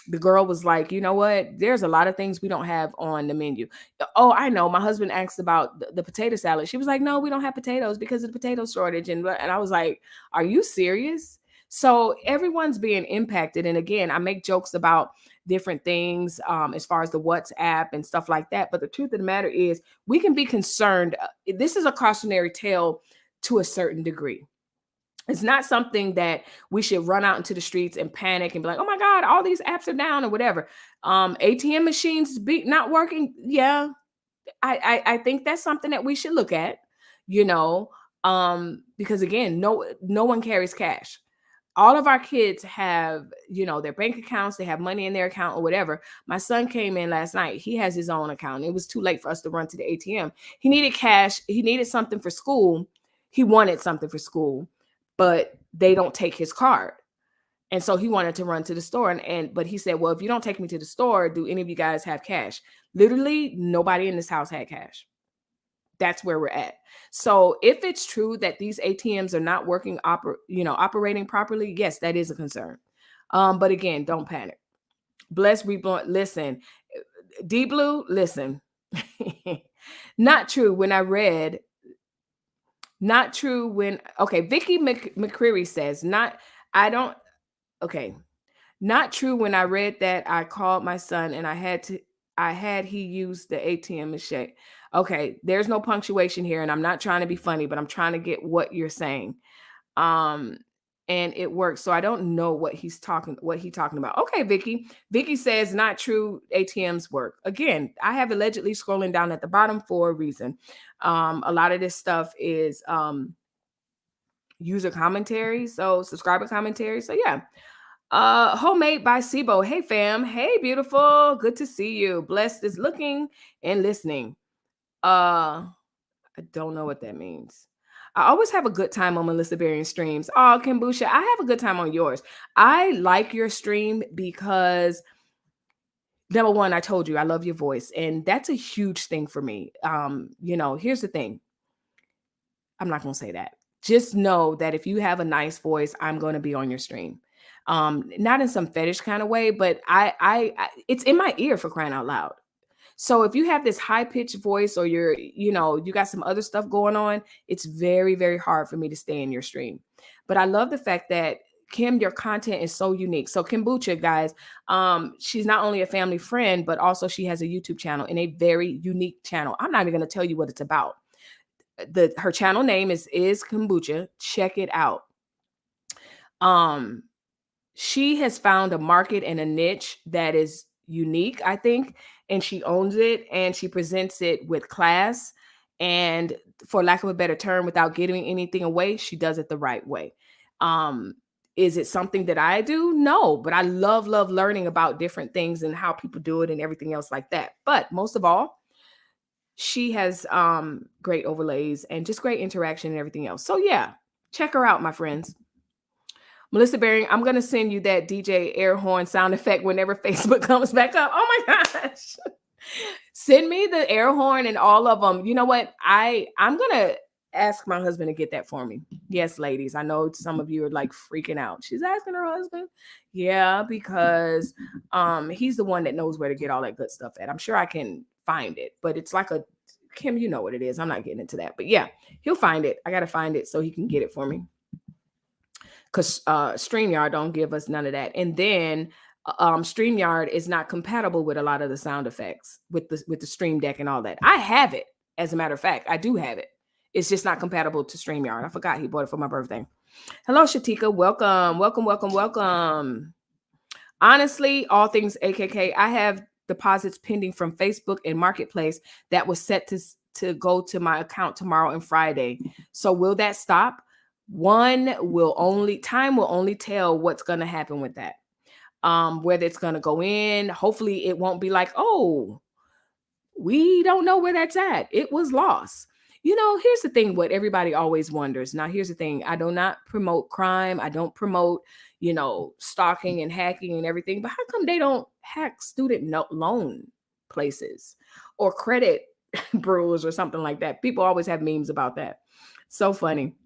the girl was like, you know what? There's a lot of things we don't have on the menu. Oh, I know. My husband asked about the potato salad. She was like, no, we don't have potatoes because of the potato shortage. And I was like, are you serious? So everyone's being impacted. And again, I make jokes about different things as far as the WhatsApp and stuff like that. But the truth of the matter is, we can be concerned. This is a cautionary tale to a certain degree. It's not something that we should run out into the streets and panic and be like, oh my God, all these apps are down or whatever. ATM machines not working. Yeah, I think that's something that we should look at, because again, no one carries cash. all of our kids have, their bank accounts, they have money in their account or whatever. My son came in last night. He has his own account. It was too late for us to run to the ATM. He needed cash. He needed something for school. He wanted something for school, but they don't take his card. And so he wanted to run to the store. But he said, well, if you don't take me to the store, do any of you guys have cash? Literally, nobody in this house had cash. That's where we're at. So if it's true that these ATMs are not working, operating properly, yes, that is a concern. But again, don't panic. Bless, reborn. Listen, D Blue, listen. Not true when I read. Not true when, okay, Vicky McCreary says, not true when I read that I called my son and he used the ATM machine. Okay, there's no punctuation here, and I'm not trying to be funny, but I'm trying to get what you're saying. And it works. So I don't know what he's talking about. Okay, Vicky. Vicky says not true, ATMs work. Again, I have allegedly scrolling down at the bottom for a reason. A lot of this stuff is user commentary, so subscriber commentary. So yeah. Homemade by Sibo. Hey fam. Hey beautiful. Good to see you. Blessed is looking and listening. I don't know what that means. I always have a good time on Melissa Berrien streams. Oh, Kimbusha, I have a good time on yours. I like your stream because number one, I told you I love your voice, and that's a huge thing for me. Here's the thing. I'm not gonna say that. Just know that if you have a nice voice, I'm going to be on your stream. Not in some fetish kind of way, but I it's in my ear, for crying out loud. So if you have this high pitched voice, or you got some other stuff going on, it's very, very hard for me to stay in your stream. But I love the fact that Kim, your content is so unique. So Kimbucha, guys, she's not only a family friend, but also she has a YouTube channel, and a very unique channel. I'm not even going to tell you what it's about. Her channel name is Kombucha. Check it out. She has found a market and a niche that is unique, I think, and she owns it, and she presents it with class, and for lack of a better term, without giving anything away, she does it the right way. Is it something that I do? No, but I love learning about different things and how people do it and everything else like that. But most of all, she has great overlays and just great interaction and everything else. So yeah, check her out, my friends. Melissa Berrien, I'm going to send you that DJ air horn sound effect whenever Facebook comes back up. Oh my gosh. Send me the air horn and all of them. You know what? I'm going to ask my husband to get that for me. Yes, ladies. I know some of you are like freaking out. She's asking her husband. Yeah, because he's the one that knows where to get all that good stuff at. I'm sure I can find it, but it's like Kim, you know what it is. I'm not getting into that, but yeah, he'll find it. I got to find it so he can get it for me. Because StreamYard don't give us none of that. And then StreamYard is not compatible with a lot of the sound effects with the Stream Deck and all that. I have it. As a matter of fact, I do have it. It's just not compatible to StreamYard. I forgot he bought it for my birthday. Hello, Shatika. Welcome. Honestly, all things AKK, I have deposits pending from Facebook and Marketplace that was set to go to my account tomorrow and Friday. So will that stop? Time will only tell what's going to happen with that. Whether it's going to go in, hopefully it won't be like, oh, we don't know where that's at. It was lost. Here's the thing, what everybody always wonders. Now, here's the thing. I do not promote crime. I don't promote, stalking and hacking and everything. But how come they don't hack student loan places or credit bureaus or something like that? People always have memes about that. So funny.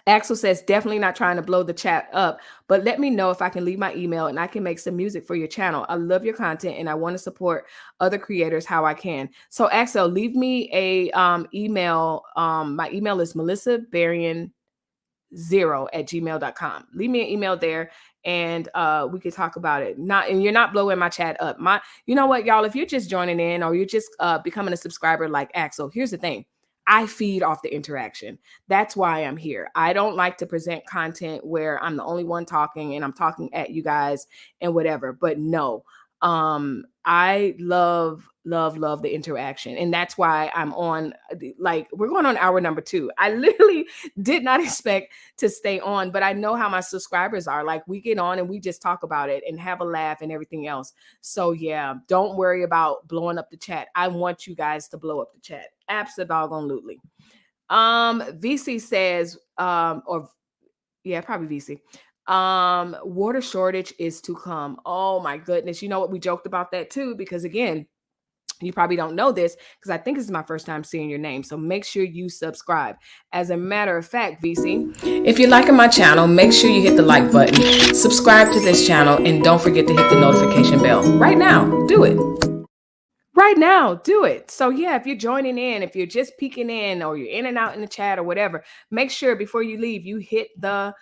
Axel says, definitely not trying to blow the chat up, but let me know if I can leave my email and I can make some music for your channel. I love your content and I want to support other creators how I can. So Axel, leave me a email. My email is melissaberrien0@gmail.com. Leave me an email there and we could talk about it. And you're not blowing my chat up. You know what, y'all, if you're just joining in or you're just becoming a subscriber like Axel, here's the thing. I feed off the interaction. That's why I'm here. I don't like to present content where I'm the only one talking and I'm talking at you guys and whatever. But no, I love the interaction, and that's why I'm on, like, we're going on hour number 2. I literally did not expect to stay on, but I know how my subscribers are. Like, we get on and we just talk about it and have a laugh and everything else. So yeah, don't worry about blowing up the chat. I want you guys to blow up the chat. Absolutely. VC says, or yeah, probably VC. Water shortage is to come. Oh my goodness. You know what? We joked about that too, because again, you probably don't know this because I think this is my first time seeing your name. So make sure you subscribe. As a matter of fact, VC, if you're liking my channel, make sure you hit the like button, subscribe to this channel, and don't forget to hit the notification bell. Right now, do it. Right now, do it. So yeah, if you're joining in, if you're just peeking in, or you're in and out in the chat or whatever, make sure before you leave, you hit the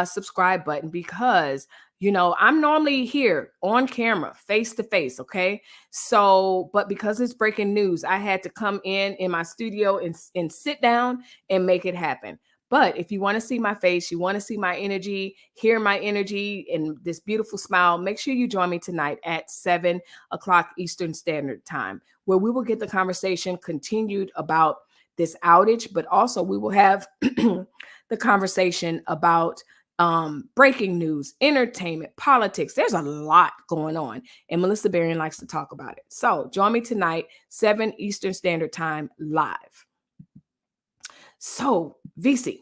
subscribe button, because I'm normally here on camera, face to face. Okay. So, but because it's breaking news, I had to come in my studio and sit down and make it happen. But if you want to see my face, you want to see my energy, hear my energy and this beautiful smile, make sure you join me tonight at 7 o'clock Eastern Standard Time, where we will get the conversation continued about this outage, but also we will have the conversation about breaking news, entertainment, politics. There's a lot going on, and Melissa Berrien likes to talk about it. So join me tonight, 7 Eastern Standard Time, live. So VC,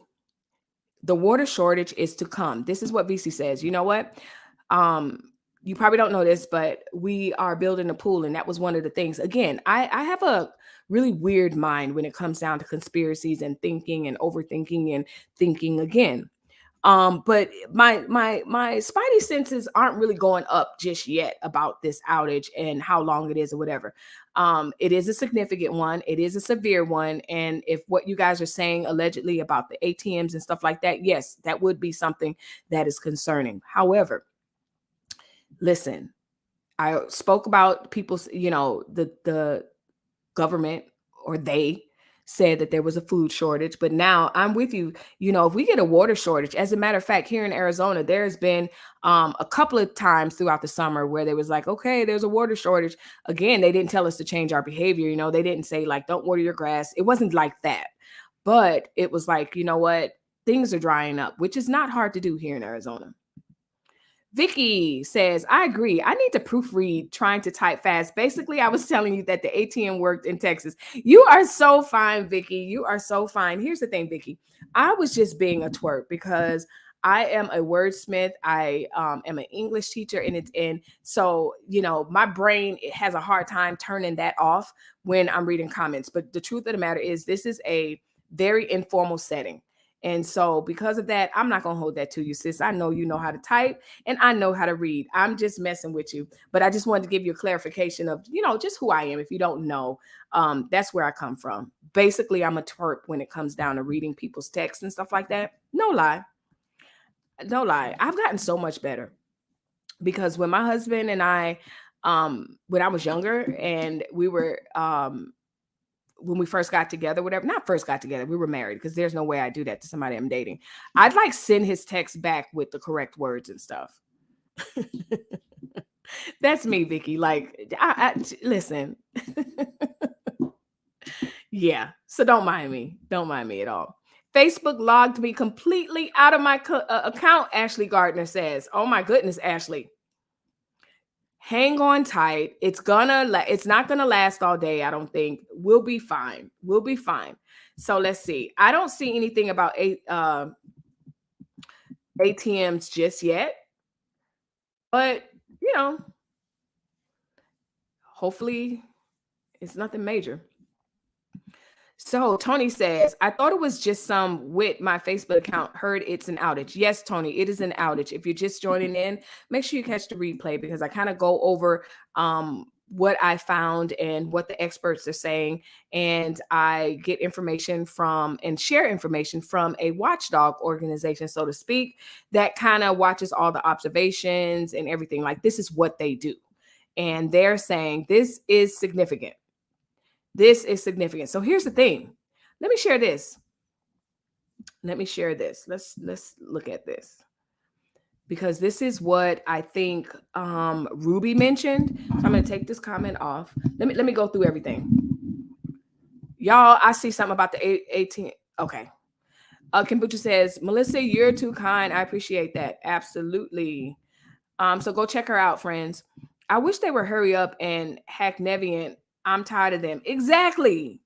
the water shortage is to come. This is what VC says. You know what? You probably don't know this, but we are building a pool, and that was one of the things. Again, I have a really weird mind when it comes down to conspiracies and thinking and overthinking and thinking again. But my spidey senses aren't really going up just yet about this outage and how long it is or whatever. It is a significant one. It is a severe one. And if what you guys are saying allegedly about the ATMs and stuff like that, yes, that would be something that is concerning. However, listen, I spoke about people's, the government, or they said that there was a food shortage, but now I'm with you. If we get a water shortage, as a matter of fact, here in Arizona, there's been a couple of times throughout the summer where there was like, okay, there's a water shortage. Again, they didn't tell us to change our behavior. They didn't say like, don't water your grass. It wasn't like that, but it was like, you know what? Things are drying up, which is not hard to do here in Arizona. Vicky says, I agree. I need to proofread trying to type fast. Basically, I was telling you that the ATM worked in Texas. You are so fine, Vicky. You are so fine. Here's the thing, Vicky. I was just being a twerp because I am a wordsmith. I am an English teacher, and so my brain, it has a hard time turning that off when I'm reading comments. But the truth of the matter is, this is a very informal setting. And so because of that, I'm not going to hold that to you, sis. I know you know how to type and I know how to read. I'm just messing with you. But I just wanted to give you a clarification of, just who I am. If you don't know, that's where I come from. Basically, I'm a twerp when it comes down to reading people's texts and stuff like that. No lie. No lie. I've gotten so much better because when my husband and I, when I was younger and we were, when we first got together, whatever, not first got together, we were married, because there's no way I do that to somebody I'm dating. I'd like send his text back with the correct words and stuff. That's me, Vicky. Like, listen. Yeah. So don't mind me. Don't mind me at all. Facebook logged me completely out of my account, Ashley Gardner says. Oh my goodness, Ashley. Hang on tight. It's not gonna last all day, I don't think. We'll be fine. We'll be fine. So let's see. I don't see anything about ATMs just yet, but hopefully it's nothing major. So Tony says, I thought it was just some wit. My Facebook account heard it's an outage. Yes, Tony, it is an outage. If you're just joining in, make sure you catch the replay, because I kind of go over what I found and what the experts are saying. And I get information from and share information from a watchdog organization, so to speak, that kind of watches all the observations and everything. Like, this is what they do. And they're saying this is significant. This is significant. So here's the thing. Let me share this. Let's look at this. because this is what I think Ruby mentioned. So I'm going to take this comment off. Let me go through everything. Y'all, I see something about the 18. Okay. Kombucha says, Melissa, you're too kind. I appreciate that. Absolutely. So go check her out, friends. I wish they would hurry up and hack Nevian. I'm tired of them. Exactly.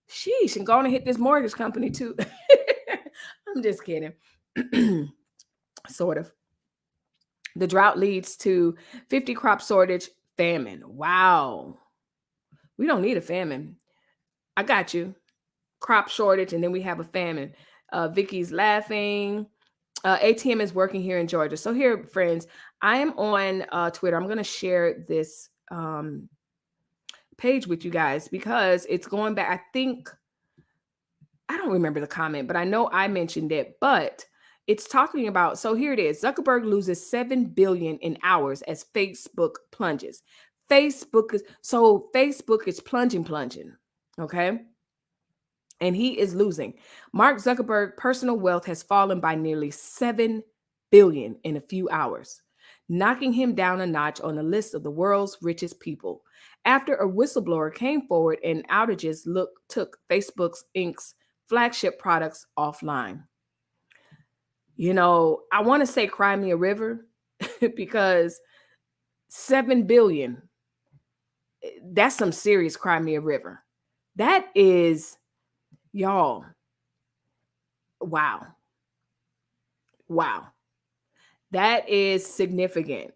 Sheesh, and go on and hit this mortgage company too. I'm just kidding. Sort of. The drought leads to 50 crop shortage, famine. Wow. We don't need a famine. I got you. Crop shortage, and then we have a famine. Vicky's laughing. ATM is working here in Georgia. So here, friends, I am on Twitter. I'm going to share this page with you guys because it's going back. I think, I don't remember the comment, but I know I mentioned it, but it's talking about, so here it is. Zuckerberg loses 7 billion in hours as Facebook plunges. Facebook is plunging. Okay. And he is losing. Mark Zuckerberg personal wealth has fallen by nearly 7 billion in a few hours, knocking him down a notch on the list of the world's richest people. After a whistleblower came forward and outages took Facebook's Inc.'s flagship products offline. You know, I want to say cry me a river because 7 billion, that's some serious cry me a river. That is, y'all, wow. That is significant.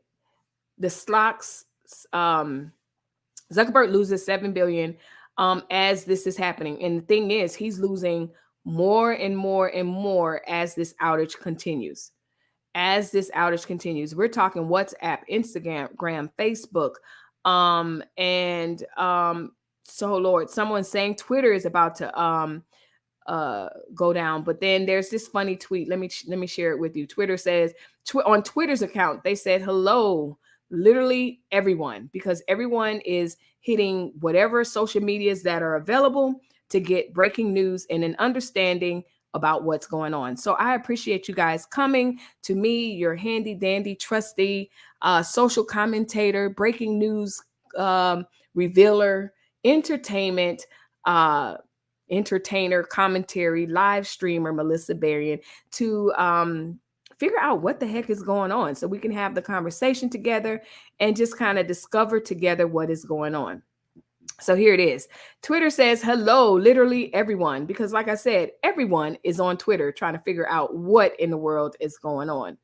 The stocks, Zuckerberg loses 7 billion as this is happening. And the thing is, he's losing more and more as this outage continues. We're talking WhatsApp, Instagram, Facebook, so Lord, someone's saying Twitter is about to go down. But then there's this funny tweet. Let me share it with you. Twitter says on Twitter's account, they said hello, literally everyone, because everyone is hitting whatever social medias that are available to get breaking news and an understanding about what's going on. So I appreciate you guys coming to me, your handy dandy trusty social commentator, breaking news revealer, entertainment entertainer, commentary, live streamer, Melissa Berrien, to figure out what the heck is going on so we can have the conversation together and just kind of discover together what is going on. So here it is. Twitter says hello, literally everyone, because like I said, everyone is on Twitter trying to figure out what in the world is going on.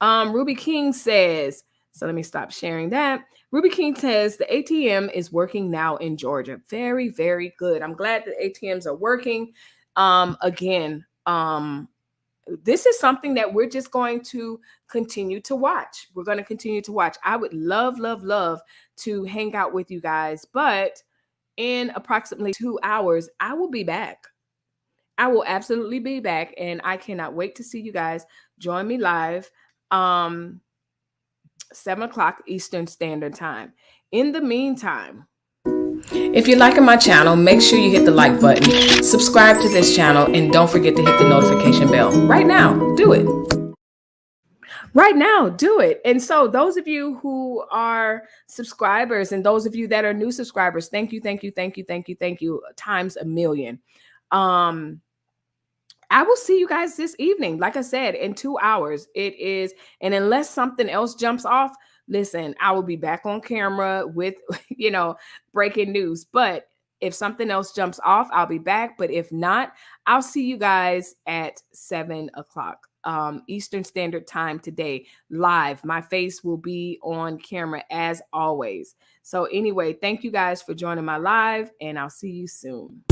Ruby King says, so let me stop sharing that. Ruby King says the ATM is working now in Georgia. Very, very good. I'm glad that ATMs are working. This is something that we're just going to continue to watch. We're going to continue to watch. I would love to hang out with you guys, but in approximately 2 hours, I will be back. I will absolutely be back, and I cannot wait to see you guys. Join me live. 7 o'clock Eastern Standard Time. In the meantime, if you're liking my channel, make sure you hit the like button, subscribe to this channel, and don't forget to hit the notification bell. Right now, do it. Right now, do it. And so those of you who are subscribers and those of you that are new subscribers, thank you times a million. I will see you guys this evening. Like I said, in 2 hours it is. And unless something else jumps off, listen, I will be back on camera with, breaking news. But if something else jumps off, I'll be back. But if not, I'll see you guys at 7 o'clock Eastern Standard Time today, live. My face will be on camera as always. So anyway, thank you guys for joining my live, and I'll see you soon.